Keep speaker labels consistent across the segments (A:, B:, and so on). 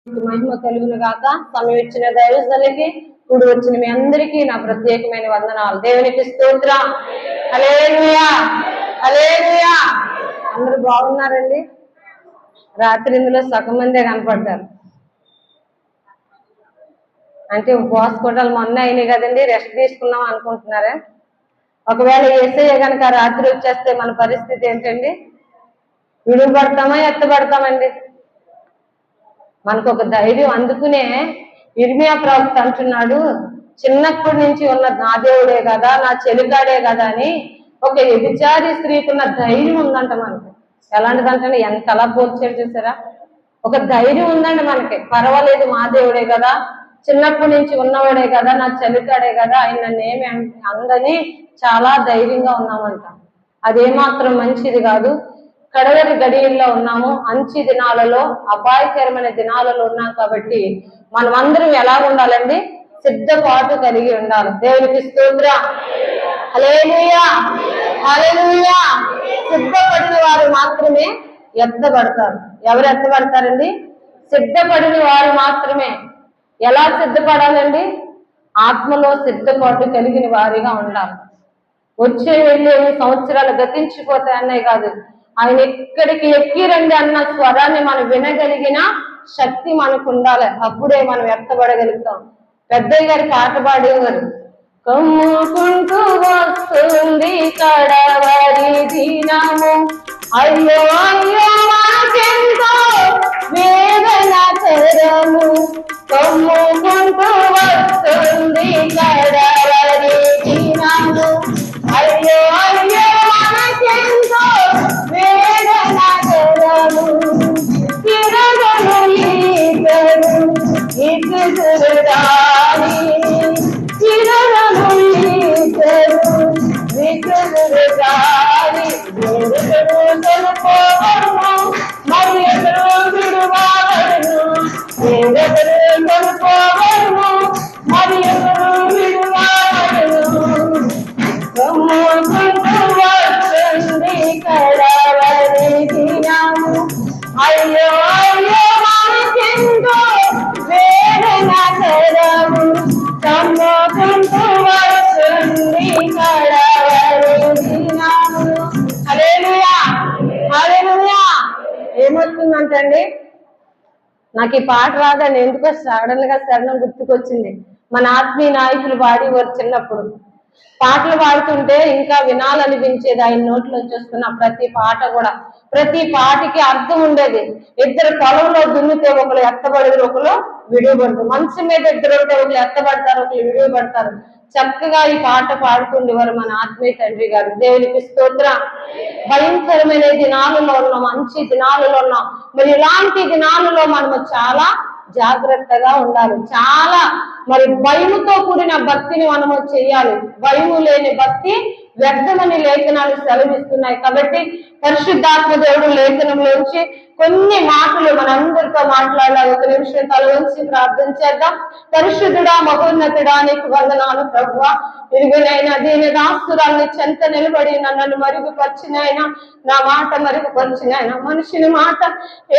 A: మహిమ కలుగును గాక. సమయం ఇచ్చిన దైవజనులకి కూడి వచ్చిన మీ అందరికీ నా ప్రత్యేకమైన వందనాలు. దేవునికి స్తోత్రం. హల్లెలూయా హల్లెలూయా. అందరూ బాగున్నారండి? రాత్రి ఇందులో సగం మందే కనపడ్డారు. అంటే ఉపవాస కోటలు మొన్న అయినాయి కదండి, రెస్ట్ తీసుకున్నాం అనుకుంటున్నారా? ఒకవేళ యేసయ్య కనుక రాత్రి వచ్చేస్తే మన పరిస్థితి ఏంటండి? విడుపడతామా ఎత్తబడతామండి? మనకు ఒక ధైర్యం. అందుకునే ఇర్మియా ప్రవక్త అంటున్నాడు, చిన్నప్పటి నుంచి ఉన్న నా దేవుడే కదా, నా చెలికాడే కదా అని ఒక వ్యభిచారి స్త్రీకున్న ధైర్యం ఉందంట మనకి. ఎలాంటిదంటే ఎంతలా పోల్చాడు చూసారా? ఒక ధైర్యం ఉందండి మనకి. పర్వాలేదు, మా దేవుడే కదా, చిన్నప్పటి నుంచి ఉన్నవాడే కదా, నా చెలికాడే కదా, ఆయన నన్నేమి అందని చాలా ధైర్యంగా ఉన్నామంట. అదేమాత్రం మంచిది కాదు. కడవరి గడియల్లో ఉన్నాము, అంచి దినాలలో, అపాయకరమైన దినాలలో ఉన్నాం. కాబట్టి మనం అందరం ఎలా ఉండాలండి? సిద్ధపాటు కలిగి ఉండాలి. దేవునికి స్తోత్రం. హల్లెలూయా హల్లెలూయా. సిద్ధపడిన వారు మాత్రమే ఎత్తబడతారు. ఎవరు ఎత్తబడతారండి? సిద్ధపడిన వారు మాత్రమే. ఎలా సిద్ధపడాలండి? ఆత్మలో సిద్ధపాటు కలిగిన వారిగా ఉండాలి. వచ్చే వెళ్ళే సంవత్సరాలు గతించిపోతాయి అన్నయ్య కాదు, ఆయన ఎక్కడికి ఎక్కిరండి అన్న స్వరాన్ని మనం వినగలిగిన శక్తి మనకు ఉండాలి. అప్పుడే మనం ఎత్తబడగలుగుతాం. పెద్దయ్య గారి పాట పాడేవారు, కమ్ముకుంటూ వస్తుంది కడవరి దినము, అయ్యో అయ్యో మాకెంతో వేదన తరము, కమ్ముకుంటూ వస్తుంది కడవరి దినము, అయ్యో అయ్యో మాకెంతో వేదన తరము, తిరగను ఈతరు ఇతురు రాని, తిరగను ఈతరు ఇతురు రాని, కొనుకోవను మరి ఎదురు విడువాలను, ఎదురు కొనుకోవను మరి ఎదురు విడువాలను, వస్తుంది కడవరి దినము, అయ్యో అయ్యో మాకెంతో వేదన తరము, కమ్ముకుంటూ వస్తుంది కడవరి దినము. హల్లెలూయా హల్లెలూయా. ఏమొస్తుందంటండి? నాకు ఈ పాట రాదని ఎందుకో సడన్ గా శరణం గుర్తుకొచ్చింది. మన ఆత్మీయ నాయకులు పాడేవారు చిన్నప్పుడు. పాటలు పాడుతుంటే ఇంకా వినాలనిపించేది. ఆయన నోట్లో వచ్చేస్తున్న ప్రతి పాట కూడా, ప్రతి పాటకి అర్థం ఉండేది. ఇద్దరు పొలంలో దున్నితే ఒకరు ఎత్తబడతారు, ఒకరు విడిపడతారు. మంచం మీద ఇద్దరు ఉంటే ఒకరు ఎత్తబడతారు, ఒకరు విడిపడతారు. చక్కగా ఈ పాట పాడుతుండేవారు మన ఆత్మీయ తండ్రి గారు. దేవునికి స్తోత్రం. భయంకరమైన దినాలలో ఉన్నాం, మంచి దినాలలో ఉన్నాం. మరి ఇలాంటి దినాలలో మనము చాలా జాగ్రత్తగా ఉండాలి. చాలా మరి భయముతో కూడిన భక్తిని మనము చేయాలి. భయము లేని భక్తి వ్యర్థమని లేఖనాలు సెలవిస్తున్నాయి. కాబట్టి పరిశుద్ధాత్మ దేవుడు లేఖనంలోంచి కొన్ని మాటలు మనందరితో మాట్లాడాలి. ఒక నిమిషం తల ఉంచి ప్రార్థన చేద్దాం. పరిశుద్ధుడా మహోన్నతుడా నీకు వందనాలు ప్రభువా. ఇరుగునైనా దీని దాస్తురాల్ని చెంత నిలబడి నన్ను మరుగుపరిచినైనా, నా మాట మరుగుపరిచినైనా. మనిషిని మాట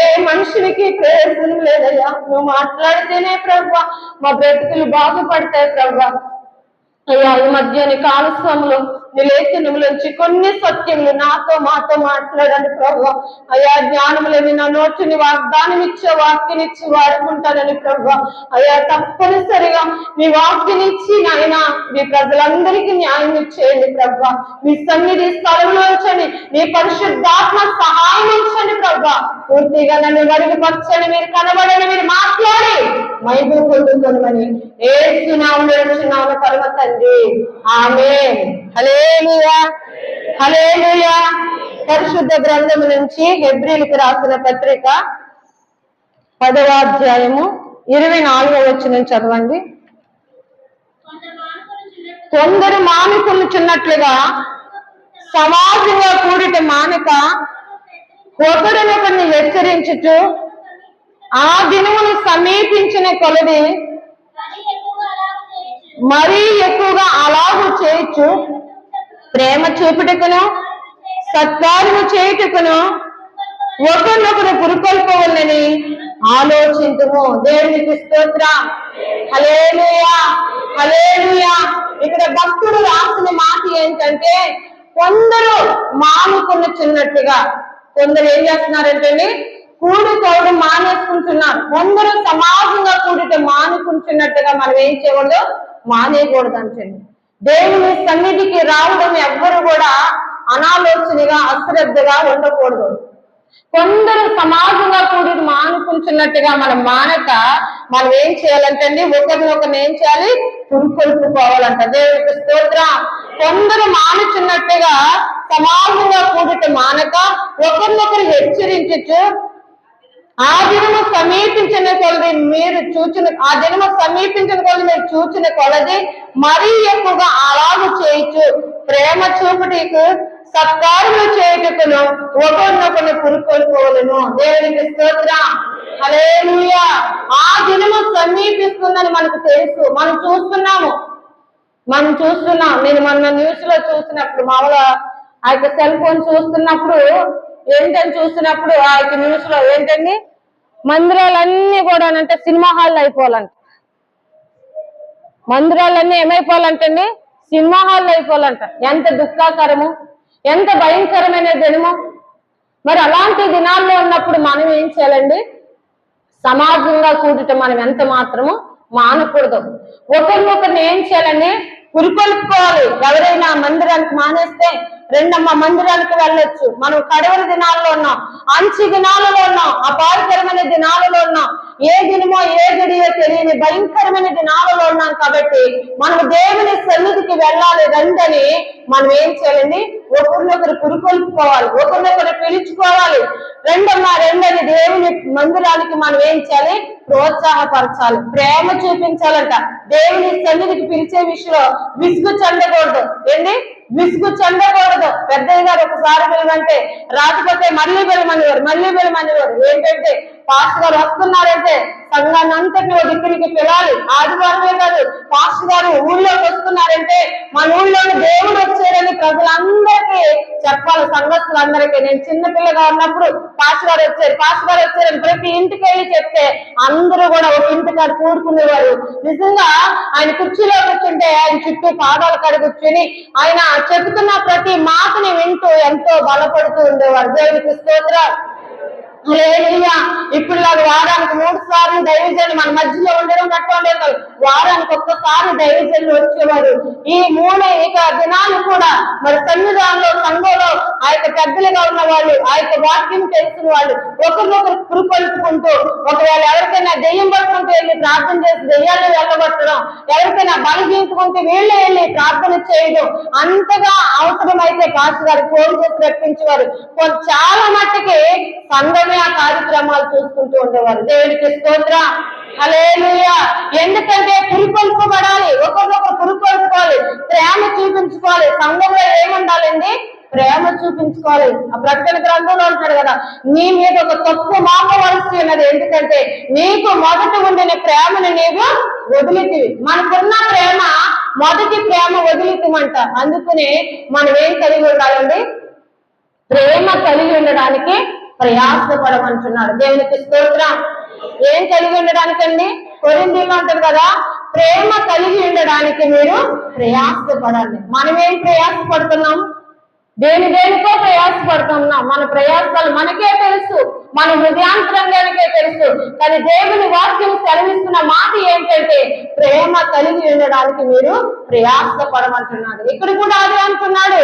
A: ఏ మనిషినికి ప్రయోజనం లేదయ్యా. నువ్వు మాట్లాడితేనే ప్రభువా మా బ్రతుకులు బాగుపడతాయి ప్రభువా. అయ్యా ఈ మధ్యని కాలస్వాములు నీ లేఖనములోంచి కొన్ని సత్యములు నాతో మాతో మాట్లాడండి ప్రభువా. అయ్యా జ్ఞానములని నా నోటిని వాగ్దానం ఇచ్చే వాక్యనిచ్చి వాడుకుంటానని ప్రభువా. అయ్యా తప్పనిసరిగా మీ వాక్యనిచ్చి నాయన మీ ప్రజలందరికీ న్యాయం ఇచ్చేయండి ప్రభువా. మీ సన్నిధి స్థలంలోంచండి, నీ పరిశుద్ధాత్మ సహాయం ఇచ్చండి ప్రభువా. పూర్తిగా నన్ను మరుగుపరచండి, మీరు కనబడని, మీరు మాట్లాడి మహిమ పొందుకోమని యేసు నామములో వచ్చినాము పరమ తండ్రి, ఆమేన్. హల్లెలూయా హల్లెలూయా. పరిశుద్ధ గ్రంథము నుంచి హెబ్రీయులకు రాసిన పత్రిక 10వ అధ్యాయము 24వ వచనం చదవండి. కొందరు మానుకొనుచున్నట్లుగా సమాజంగా కూడిట మానక ఒకరినొకరిని హెచ్చరించుచు ఆ దినమును సమీపించిన కొలది మరీ ఎక్కువగా అలాగూ చేయొచ్చు. ప్రేమ చూపుటకును సత్కారము చేయుటకును ఒకరినొకరు పురుకొల్పవలనని ఆలోచించుము. దేవునికి స్తోత్రం. హల్లెలూయా, హల్లెలూయా. ఇక్కడ భక్తుడు రాసిన మాట ఏంటంటే, కొందరు మానుకున్నట్టుగా, కొందరు ఏం చేస్తున్నారంటే కూడుకోవడం మానేసుకుంటున్నారు. కొందరు సమాజంగా కూడితే మానుకుంటున్నట్టుగా మనం ఏం చేయకూడదు, మానేయకూడదు అంటండి. దేవుని సన్నిధికి రావడం ఎవ్వరు కూడా అనాలోచనగా అశ్రద్ధగా ఉండకూడదు. కొందరు సమాజంగా కూడి మానుకుంటున్నట్టుగా మనం మానక మనం ఏం చేయాలంటండి, ఒకరినొకరిని ఏం చేయాలి, పురుకొల్పుకోవాలంట. దేవునికి స్తోత్రం. కొందరు మానుచున్నట్టుగా సమాజంగా కూడిట మానక ఒకరినొకరు హెచ్చరించచ్చు. ఆ దినము సమీపించిన కొలది మీరు చూచిన మీరు చూచిన కొలది మరీ ఎక్కువగా అలాగు చేయొచ్చు. ప్రేమ చూపుటకు సత్కారములు చేయుటకును ఒకరినొకరిని పురుకొల్పుకోవలను. దేవునికి స్తోత్రం. హల్లెలూయా. ఆ దినము సమీపిస్తుందని మనకు తెలుసు. మనం చూస్తున్నాం. నేను మొన్న న్యూస్ లో చూసినప్పుడు, మామూలుగా ఆ యొక్క సెల్ ఫోన్ చూస్తున్నప్పుడు చూసినప్పుడు ఆ యొక్క న్యూస్ లో ఏంటండి, మందిరాలన్నీ కూడా అంటే సినిమా హాల్ అయిపోవాలంట. మందిరాలన్నీ ఏమైపోవాలంటండి, సినిమా హాల్ అయిపోవాలంట. ఎంత దుఃఖకరము, ఎంత భయంకరమైన దినము. మరి అలాంటి దినాల్లో ఉన్నప్పుడు మనం ఏం చేయాలండి, సమాజంగా కూడిట మనం ఎంత మాత్రము మానకూడదు. ఒకరినొకరిని ఏం చేయాలండి, పురికొల్పుకోవాలి. ఎవరైనా మందిరానికి మానేస్తే రెండమ్మ మందిరానికి వెళ్ళొచ్చు. మనం కడవరి దినాల్లో ఉన్నాం, అంచు దినాలలో ఉన్నాం, అపాయకరమైన దినాలలో ఉన్నాం. ఏ దినమో ఏ గడియో తెలియని భయంకరమైన దినాలలో ఉన్నాం. కాబట్టి మనం దేవుని సన్నిధికి వెళ్ళాలి. రండని మనం ఏం చేయాలండి, ఒకరినొకరు పురికొల్పుకోవాలి, ఒకరినొకరు పిలుచుకోవాలి. రెండని దేవుని మందిరానికి మనం ఏం చేయాలి, ప్రోత్సాహపరచాలి, ప్రేమ చూపించాలంట. దేవుని సన్నిధికి పిలిచే విషయంలో విసుగు చెందకూడదు. విసుగు చెందకూడదు. పెద్దయ్య గారు ఒకసారి పిలవంటే రాకపోతే మళ్ళీ వెళ్ళమనేవారు. ఏంటంటే పాస్టర్ గారు వస్తున్నారంటే సంఘాన్ని అంతటిని ఒక దిక్కునికి పిలాలి. ఆదివారమే కాదు, పాస్టర్ గారు ఊళ్ళోకి వస్తున్నారంటే మన ఊళ్ళోకి దేవుడు వచ్చారని ప్రజలందరికీ చెప్పాలి, సంఘస్థులందరికీ. నేను చిన్నపిల్లగా ఉన్నప్పుడు పాస్టర్ గారు వచ్చారని ప్రతి ఇంటికి వెళ్ళి చెప్తే అందరూ కూడా ఒక ఇంటికాడ కూడుకునేవారు. నిజంగా ఆయన కుర్చీలో కూర్చుంటే ఆయన చుట్టూ పాదాలు కడుగుచ్చుని ఆయన చెబుతున్న ప్రతి మాటని వింటూ ఎంతో బలపడుతూ ఉండేవారు. దేవునికి స్తోత్రం. ఇప్పుడు వారానికి 3 సార్లు దైవజనులు మన మధ్యలో ఉండడం కట్టలేదు. వారానికి ఒక్కసారి దైవజనులు వచ్చేవారు. ఈ 3 దినాలు కూడా మరి సన్నిధానంలో సంఘంలో ఆ యొక్క పెద్దలుగా ఉన్న వాళ్ళు, ఆ యొక్క వాక్యం తెలిసిన వాళ్ళు ఒకరినొకరు పురుకొల్పుకుంటూ, ఒకవేళ ఎవరికైనా దెయ్యం పట్టుకుంటూ వెళ్ళి ప్రార్థన చేసి దెయ్యాన్ని వెళ్ళగొట్టడం, ఎవరికైనా బలహీనకుంటే వీళ్ళు వెళ్ళి ప్రార్థన చేయడం, అంతగా అవసరమైతే పాస్టర్ గారు ఫోన్ చేసి రప్పించేవారు. చాలా మట్టుకి సంఘమే ఆ కార్యక్రమాలు చూసుకుంటూ ఉండేవారు. దేవునికి స్తోత్రం. హల్లెలూయా. ఎందుకంటే పురికొల్పబడాలి, ఒకరినొకరు పురికొల్పుకోవాలి, ప్రేమ చూపించుకోవాలి. సంఘంలో ఏముండాలండి, ప్రేమ చూపించుకోవాలి. ఆ ప్రకటన గ్రంథంలో ఉంటాడు కదా, నీ మీద ఒక తప్పు మాపవలసి ఉన్నది, ఎందుకంటే నీకు మొదట ఉండిన ప్రేమను నీవు వదిలితివి. మనకున్న ప్రేమ మొదటి ప్రేమ వదిలితమంట. అందుకనే మనం ఏం కలిగి ఉండాలండి, ప్రేమ కలిగి ఉండడానికి ప్రయాసపడమంటున్నాడు. దేవునికి స్తోత్రం. ఏం కలిగి ఉండడానికండి, కొరింథీయుల్లో అంటారు కదా, ప్రేమ కలిగి ఉండడానికి మీరు ప్రయాసపడాలి. మనం ఏం ప్రయాసపడుతున్నాం, దేనికో ప్రయాసపడుతున్నాం. మన ప్రయాసాలు మనకే తెలుసు, మన హృదయాంతరంగానికే తెలుసు. కానీ దేవుని వాక్యం సెలవిస్తున్న మాట ఏంటంటే ప్రేమ కలిగి ఉండడానికి మీరు ప్రయాసపడమంటున్నాడు. ఇక్కడ కూడా అదే అంటున్నాడు.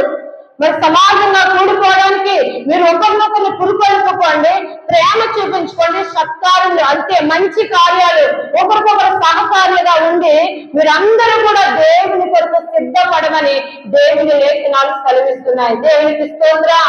A: మరి సమాజంగా కూడుకోవడానికి మీరు ఒకరినొకరిని పురుకొల్పుకోండి, ప్రేమ చూపించుకోండి, సత్కార్యాలు అంతే మంచి కార్యాలు ఒకరికొకరు సహకారులుగా ఉండి మీరందరూ కూడా దేవుని కొరకు సిద్ధపడమని దేవుని లేఖనాలు సెలవిస్తున్నాయి. దేవునికి స్తోత్రం.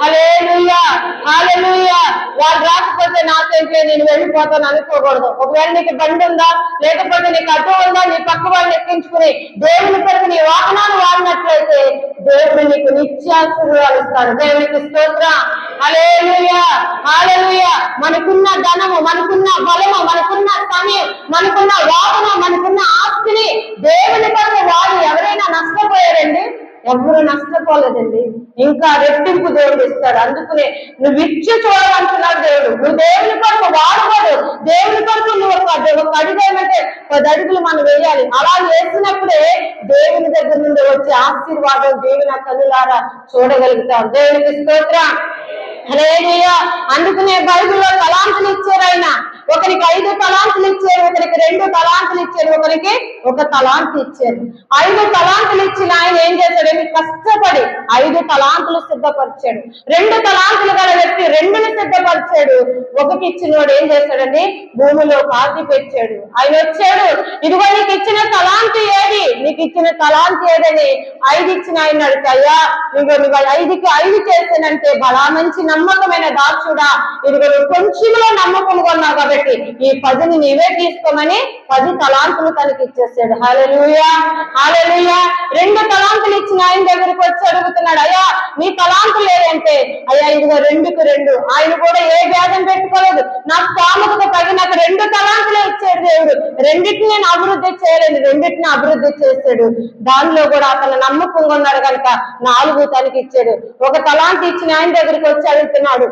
A: హల్లెలూయా, హల్లెలూయా. వాళ్ళు రాకపోతే నాకైతే నేను వెళ్ళిపోతాను అనుకోకూడదు. ఒకవేళ నీకు బండి ఉందా, లేకపోతే నీకు అడ్డు ఉందా, నీ పక్క వాళ్ళు ఎక్కించుకుని దేవుని కొరకు నీ వాహనాలు వాడినట్లయితే దేవుడు నీకు నిత్యాశీర్వాదాలు ఇస్తాడు. దేవునికి స్తోత్రం. హల్లెలూయా, హల్లెలూయా. మనకున్న ధనము, మనకున్న బలము, మనకున్న సమయం, మనకున్న వాహనం, మనకున్న ఆస్తిని దేవుని కొరకు వాడు ఎవరైనా నష్టపోయారండి? ఎవరు నష్టపోలేదండి. ఇంకా రెట్టింపు దేవుడు ఇస్తాడు. అందుకనే నువ్వు ఇచ్చి చూడమంటున్నాడు దేవుడు. నువ్వు దేవుని కొరకు వాడకూడదు. దేవుని కొరకు నువ్వు ఒక అడుగు ఏమంటే 10 అడుగులు మనం వేయాలి. అలా వేసినప్పుడే దేవుని దగ్గర నుండి వచ్చే ఆశీర్వాదం దేవుని కన్నులారా చూడగలుగుతాం. దేవునికి స్తోత్రం. హల్లెలూయా. అందుకనే బైబిల్లో తలాంతులు ఇచ్చారు ఆయన. ఒకరికి 5 తలాంతులు ఇచ్చారు, ఒకరికి 2 తలాంతులు ఇచ్చారు, ఒకరికి 1 తలాంతు ఇచ్చారు. 5 తలాంతులు ఇచ్చిన ఆయన ఏం చేశాడంటే కష్టపడి 5 తలాంతులు సిద్ధపరిచాడు. 2 తలాంతులు గల వ్యక్తి 2ని సిద్ధపరిచాడు. ఒకటి ఇచ్చినోడు ఏం చేశాడండి భూమిలో పాతి పెట్టాడు. ఆయన వచ్చాడు, ఇదిగో నీకు ఇచ్చిన తలాంతు ఏది, నీకు ఇచ్చిన తలాంతు ఏదని 5 ఇచ్చిన ఆయన అడుగుతాయా, ఇదిగో నువ్వు 5కి 5 చేశానంటే బలా మంచి నమ్మకమైన దాసుడా, ఇదిగో నువ్వు కొంచెంలో నమ్మకం కొన్నావు కాబట్టి ఈ 10ని నీవే తీసుకోమని 10 తలాంతులు తనకి ఇచ్చేసాడు. హల్లెలూయా, హల్లెలూయా. 2 తలాంతులు ఇచ్చిన ఆయన దగ్గరికి వచ్చి అడుగుతున్నాడు, అయ్యా నీ తలాంతులు లేదంటే, అయ్యా ఇదిగో 2కి 2. ఆయన కూడా ఏ భేదం పెట్టుకోలేదు. నా స్థామతకు తగి నాకు 2 తలాంతులు ఇచ్చాడు దేవుడు. 2టిని నేను అభివృద్ధి చేయలేదు, 2టిని అభివృద్ధి చేశాడు. దానిలో కూడా అతను నమ్మకంగా ఉన్నాడు కనుక 4 తనకి ఇచ్చాడు. 1 తలాంతు ఇచ్చిన ఆయన దగ్గరికి వచ్చి అడుగుతున్నాడు,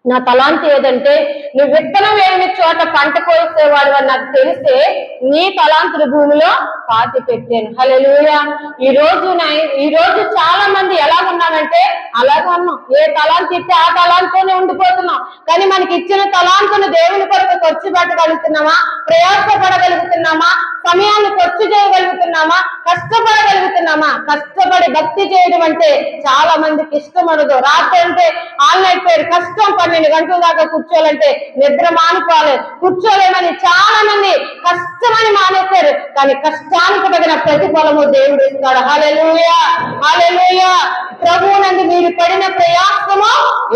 A: నా తలాంతు ఏదంటే నువ్వు విత్తనం వేయని చోట పంట కోసేవాడు అని నాకు తెలిసే నీ తలాంతుల భూమిలో పాతి పెట్టాను. హల్లెలూయా. ఈ రోజు చాలా మంది ఎలా ఉన్నామంటే అలాగే ఉన్నాం. ఏ తలాంతు ఇస్తే ఆ తలాంతోనే ఉండిపోతున్నాం. కానీ మనకి ఇచ్చిన తలాంతును దేవుని కొరకు ఖర్చు పెట్టగలుగుతున్నామా, ప్రయాసపడగలుగుతున్నామా, సమయాన్ని ఖర్చు చేయగలుగుతున్నామా, కష్టపడగలుగుతున్నామా? కష్టపడి భక్తి చేయడం అంటే చాలా మందికి ఇష్టం ఉండదు. రాత్రి అంటే ఆన్లైన్ పేరు కష్టం, 12 గంటల దాకా కూర్చోవాలంటే నిద్ర మానుకోవాలి, కూర్చోలేమని చాలా మంది కష్టమని మానేశారు. కానీ కష్టానికి తగిన ప్రతిఫలము దేవుడు ఇస్తాడు. హల్లెలూయా, హల్లెలూయా. ప్రభువునందు మీరు పడిన ప్రయాసము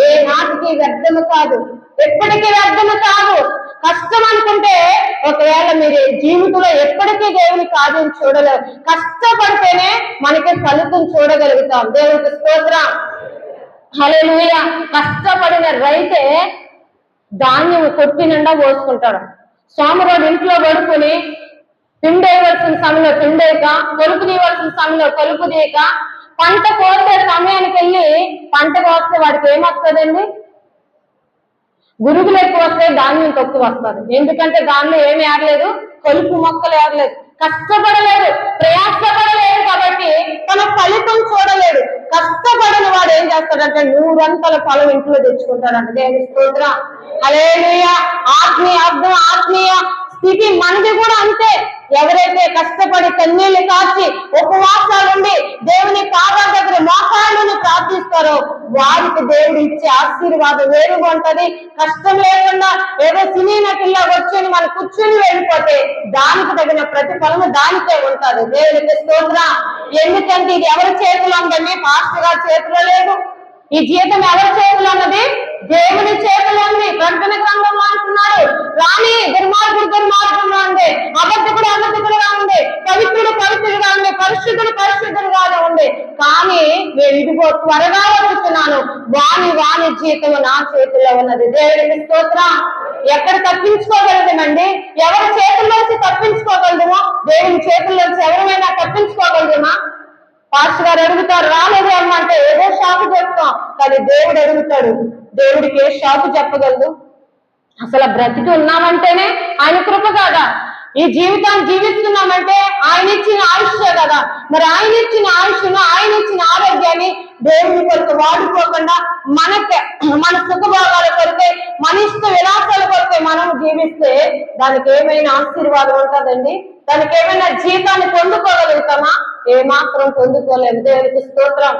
A: ఏ నాటికి వ్యర్థము కాదు, ఎప్పటికీ వ్యర్థము కాదు. కష్టం అనుకుంటే ఒకవేళ మీరు జీవితంలో ఎప్పటికీ దేవుని కార్యం చూడలేరు. కష్టపడితేనే మనకి ఫలితం చూడగలుగుతాం. దేవునికి స్తోత్రం. హల్లెలూయా. కష్టపడిన రైతే ధాన్యం కొట్టి నిండా పోసుకుంటాడు. సోమరోడు ఇంట్లో పడుకుని పిండేయవలసిన సమయంలో పిండేయక, కొలుపు తీయవలసిన సమయంలో కొలుపు తీయక, పంట కోసే సమయానికి వెళ్ళి పంట కోస్తే వాడికి ఏమొస్తుందండి? గురుగులు ఎక్కువ వస్తాయి, ధాన్యం తక్కువ వస్తుంది. ఎందుకంటే దానిలో ఏమి ఏరలేదు, కొలుపు మొక్కలు ఏరలేదు, కష్టపడలేదు, ప్రయాసపడలేదు కాబట్టి తన ఫలితం చూడలేడు. కష్టపడని వాడు ఏం చేస్తాడంటే 100 అంతల ఫలం ఇంట్లో తెచ్చుకుంటాడంట. దేవుని స్తోత్రం. హల్లెలూయా. ఆత్మీయ స్థితి మనది కూడా అంతే. ఎవరైతే కష్టపడి కన్నీళ్లు కాచి ఉపవాసాలుండి దేవుని పాదాల దగ్గర మోకాళ్ళను ప్రార్థిస్తారో వారికి దేవుడు ఇచ్చే ఆశీర్వాదం వేరుగా ఉంటది. కష్టం లేకుండా ఏదో సినీ నటుల్లో వచ్చి మనం కూర్చుని వెళ్ళిపోతే దానికి తగిన ప్రతిఫలము దానికే ఉంటది. దేవునికి స్తోత్రం. ఎందుకంటే ఇది ఎవరి చేతిలో ఉందండి? పాస్టర్ గారి చేతిలో లేదు. ఈ జీతం ఎవరి చేతిలో ఉన్నది? దేవుని చేతిలో ఉంది. ప్రకటన గ్రంథంలో అంటున్నాడు, రాణి దుర్మార్గుడుగా ఉంది, అబద్ధకుడుగా ఉంది, పవిత్రుడుగా ఉంది, పరిశుద్ధుడుగా ఉంది. కానీ నేను ఇదిగో త్వరగా వస్తున్నాను, వాని జీతము నా చేతిలో ఉన్నది. దేవునికి స్తోత్రం. ఎక్కడ తప్పించుకోగలదుమండి? ఎవరి చేతుల్లోంచి తప్పించుకోగలదుమో? దేవుని చేతుల్లోంచి ఎవరైనా తప్పించుకోగలదుమా? పాస్టర్ గారు అడుగుతారు, రాలేదు అమ్మంటే ఏదో షాపు చెప్తాం. కానీ దేవుడు అడుగుతాడు, దేవుడికి ఏ షాపు చెప్పగలదు? అసలు బ్రతికి ఉన్నామంటేనే ఆయన కృప కాదా? ఈ జీవితాన్ని జీవిస్తున్నామంటే ఆయన ఇచ్చిన ఆయుష్యే కదా. మరి ఆయన ఇచ్చిన ఆయుష్ను, ఆయన ఇచ్చిన ఆరోగ్యాన్ని దేవుని కొరకు వాడుకోకుండా మన సుఖభోగాల కొరకే, మన ఇష్ట విలాసాల కొరకే మనం జీవిస్తే దానికి ఏమైనా ఆశీర్వాదం ఉంటుందండి? దానికి ఏమైనా జీతాన్ని పొందుకోగలుగుతామా? ఏమాత్రం పొందుకోలేము. దేవునికి స్తోత్రం.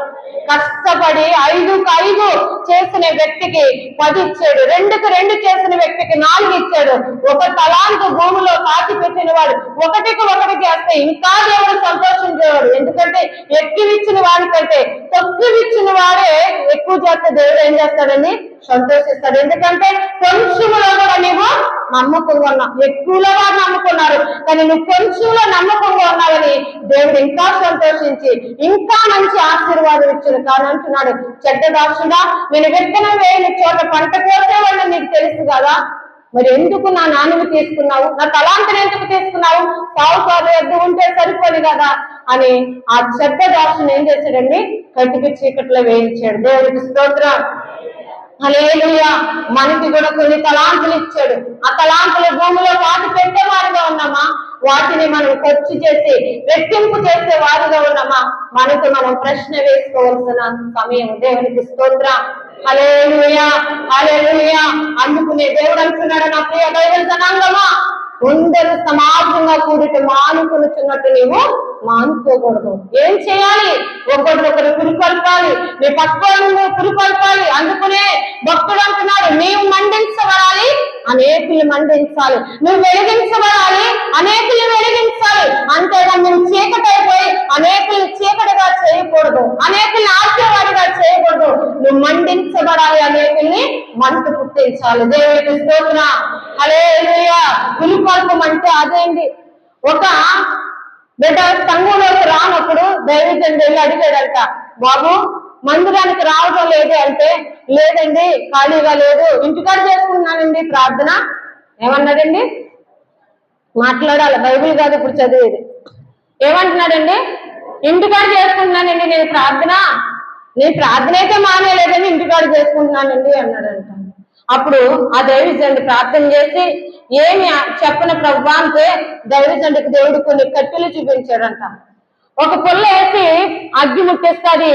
A: కష్టపడి 5కు 5 చేసిన వ్యక్తికి 10 ఇచ్చాడు, 2కు 2 చేసిన వ్యక్తికి 4 ఇచ్చాడు. 1 తలాంతు భూమిలో పాతి పెట్టిన వాడు 1కి 1 చేస్తే ఇంకా దేవుడు సంతోషించేవాడు. ఎందుకంటే ఎక్కువిచ్చిన వాడికంటే తక్కువిచ్చిన వాడే ఎక్కువ చేస్తే దేవుడు ఏం చేస్తాడని సంతోషిస్తాడు. ఎందుకంటే కొంచెంలో కూడా నీవు నమ్మకంగా ఉన్నావు. ఎక్కువలో వారు నమ్ముకున్నారు, కానీ నువ్వు కొంచెంలో నమ్మకంగా ఉన్నావని దేవుడు ఇంకా సంతోషించి ఇంకా మంచి ఆశీర్వాదం ఇచ్చాడు. కానీ అంటున్నాడు, చెడ్డ దాసుడా, నేను విత్తనం వేయని చోట పంట కోసేవాళ్ళని నీకు తెలుసు కదా. మరి ఎందుకు నా నాన్నని తీసుకున్నావు, నా తలాంతిని ఎందుకు తీసుకున్నావు, సావుకారు ఎద్దు ఉంటే సరిపోదు కదా అని ఆ చెడ్డ దాసుని ఏం చేశాడండి, కటికి చీకట్లో వేయించాడు. దేవుడికి స్తోత్రం. హల్లెలూయా. మనకి కూడా కొన్ని తలాంతులు ఇచ్చాడు. ఆ తలాంతులు భూమిలో పాతి పెట్టేవారుగా ఉన్నామా, వాటిని మనం ఖర్చు చేసి రెట్టింపు చేసే వారుగా ఉన్నామా, మనకు మనం ప్రశ్న వేసుకోవాల్సిన సమయం. దేవునికి స్తోత్రం. హల్లెలూయా, హల్లెలూయా. అందుకునే దేవుడు అంటున్నాడు, నా ప్రియ దైవ జనాంగమా, అందరూ సమాజంగా కూడితే మానుకొనుచున్నట్టు నీవు మానుకోకూడదు. ఏం చేయాలి, ఒకరినొకరు పురికొల్పాలి, నీ పక్కను పురికొల్పాలి. అందుకునే భక్తుడు అంటున్నాడు, నీవు మండించబడాలి, అనేకులు మండించాలి, నువ్వు వెలిగించబడాలి, అనేకులు వెలిగించాలి. అంతేగాని నువ్వు చీకటి అయిపోయి అనేకులు చీకటిగా చేయకూడదు, అనేకుల్ని ఆశీర్వాదిగా చేయకూడదు. నువ్వు మండించబడాలి, అనేకుల్ని మంట పుట్టించాలి. దేవుడికి స్తోత్రం. హల్లెలూయా. పులికొల్పం అంటే అదేంటి, ఒక బిడ్డ సంఘంలోకి రానప్పుడు దైవజనుడు వెళ్ళి అడిగాడంట, బాబు మందిరానికి రావడం లేదు అంటే, లేదండి ఖాళీగా లేదు, ఇంటికాడ చేసుకున్నానండి ప్రార్థన. ఏమన్నాడండి, మాట్లాడాలి, బైబిల్ కాదు ఇప్పుడు చదివేది. ఏమంటున్నాడండి, ఇంటికాడ చేసుకుంటున్నానండి నేను ప్రార్థన అయితే మానేలేదని ఇంటికాడ చేసుకుంటున్నానండి అన్నాడంట. అప్పుడు ఆ దైవజనుడు ప్రార్థన చేసి, ఏమి చెప్పిన ప్రభువా అంటే, దైవజనుడికి దేవుడు కొన్ని కట్టెలు చూపించాడంట. ఒక పుల్ల వేసి అగ్గి ముట్టేస్తే అది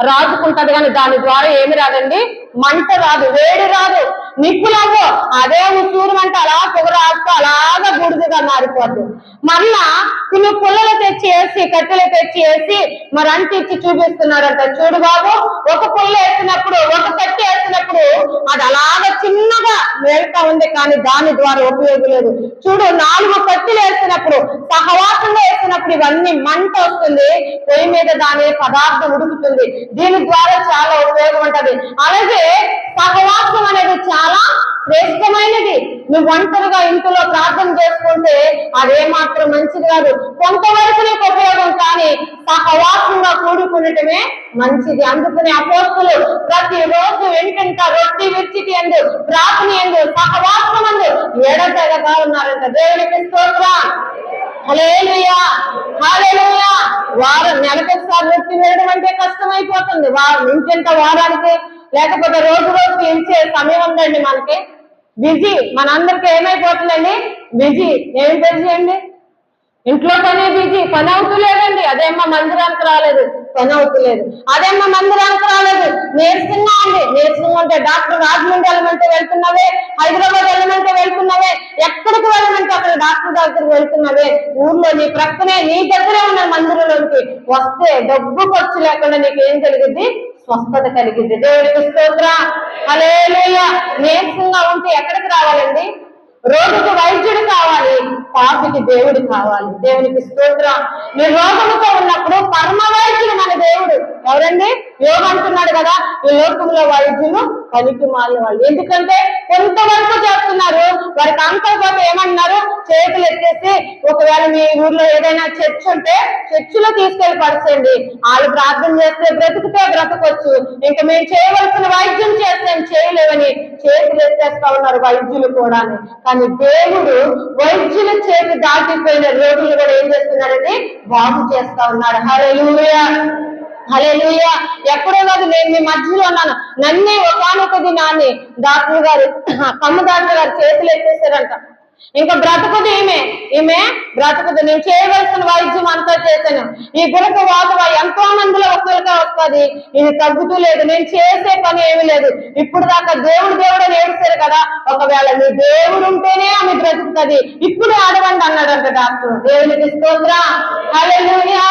A: రాజుకుంటది, కానీ దాని ద్వారా ఏమి రాదండి, మంట రాదు, వేడి రాదు, నిప్పులవ్వు. అదే ఉసూరు అంటే అలా పొగరాస్తూ అలాగా బూడిదగా మారిపోద్ది. మళ్ళా కొన్ని పుల్లలు తెచ్చి వేసి, కట్టెలు తెచ్చి వేసి మరి అంటించి చూపిస్తున్నారంట. చూడు బాబు, ఒక పుల్ల వేసినప్పుడు, ఒక కట్టె వేసినప్పుడు అది అలాగా చిన్నగా వేలుతా ఉంది, కానీ దాని ద్వారా ఉపయోగం లేదు. చూడు, 4 కట్టెలు వేసినప్పుడు, సహవాసంగా వేసినప్పుడు ఇవన్నీ మంట వస్తుంది, పొయ్యి మీద దాని పదార్థం ఉడుకుతుంది, దీని ద్వారా చాలా ఉపయోగం ఉంటది. అలాగే సహవాసం అనేది చాలా శ్రేష్టమైనది. నువ్వు ఒంటరిగా ఇంట్లో ప్రార్థన చేసుకుంటే అదే మాత్రం మంచిది కాదు, కొంతవరకు నీకు ఉపయోగం, కానీ సహవాసంగా కూడుకునటమే మంచిది. అందుకని అపోస్తులు ప్రతిరోజు వెంటంట రొట్టి విరిచిటి అందు, ప్రార్థన ఎందు, సహవాసం అందు ఎడతెగగా ఉన్నారంట. దేవునికి స్తోత్రం. హల్లెలూయా, హల్లెలూయా. నెలకొకసారి రొట్టి వేయడం అంటే కష్టమైపోతుంది. ఇంకెంత వారానికి, లేకపోతే రోజుకి ఎంచే సమయం ఉందండి మనకి. బిజీ, మనందరికి ఏమైపోతుందండి, బిజీ. ఏం బిజీ అండి, ఇంట్లో పని బిజీ, పని అవుతులేదండి. అదేమ్మా మందిరానికి రాలేదు, పని అవుతులేదు. అదేమ్మా మందిరానికి రాలేదు, నీరసంగా ఉంది. నీరసంగా ఉంటే డాక్టర్ రాజమండ్రి వెళ్ళమంటే వెళ్తున్నావే, హైదరాబాద్ వెళ్ళమంటే వెళ్తున్నావే, ఎక్కడికి వెళ్ళమంటే అక్కడ డాక్టర్ దగ్గరికి వెళ్తున్నావే. ఊర్లో నీ ప్రక్కనే నీ దగ్గరే ఉన్న మందిరంలోకి వస్తే డబ్బు ఖర్చు లేకుండా నీకు ఏం కలిగింది, స్వస్థత కలిగింది. దేవుడికి స్తోత్రం. హల్లెలూయా. నీరసంగా ఉంటే ఎక్కడికి రావాలండి, రోగుకు వైద్యుడు కావాలి, పాపికి దేవుడు కావాలి. దేవునికి స్తోత్రం. నీ రోగముతో ఉన్నప్పుడు పరమ వైద్యుడు మన దేవుడు ఎవరండి, యోగ అంటున్నాడు కదా, ఈ లోకంలో వైద్యులు పనికి మాలిన వాళ్ళు. ఎందుకంటే కొంతవరకు చేస్తున్నారు, వారికి అంతకపోతే ఏమన్నారు, చేతులు ఎత్తేసి ఒకవేళ మీ ఊర్లో ఏదైనా చర్చ్ ఉంటే చర్చిలో తీసుకెళ్లి పరచండి, వాళ్ళు ప్రార్థన చేస్తే బ్రతుకుతే బ్రతకొచ్చు, ఇంకా మేము చేయవలసిన వైద్యం చేస్తే చేయలేవని చేతులు ఎత్తేస్తా ఉన్నారు వైద్యులు కూడా. కానీ దేవుడు వైద్యుల చేతి దాటిపోయిన రోగులు కూడా ఏం చేస్తున్నాడండి, బాగు చేస్తా ఉన్నాడు. హల్లెలూయా, హల్లెలూయా. ఎక్కడో కాదు, నేను మీ మధ్యలో ఉన్నాను. నన్నే ఒకానొక దినాన్ని డాక్టర్ గారు, కమ్మ డాక్టర్ గారు చేతులు ఎత్తేసారంట. ఇంకా బ్రతుకుదు ఈమె బ్రతుకుదు, నేను చేయవలసిన వైద్యం అంతా చేశాను, ఈ గురక వాతువ ఎంతో మందిలో ఒక్కరిగా వస్తుంది, ఇది తగ్గుతూ లేదు, నేను చేసే పని ఏమీ లేదు. ఇప్పుడు దాకా దేవుడు అని ఏడుస్తారు కదా, ఒకవేళ మీ దేవుడు ఉంటేనే ఆమె బ్రతుకుతుంది, ఇప్పుడు ఆడవండి అన్నాడంట డాక్టర్. దేవునికి స్తోత్రం. హల్లెలూయా,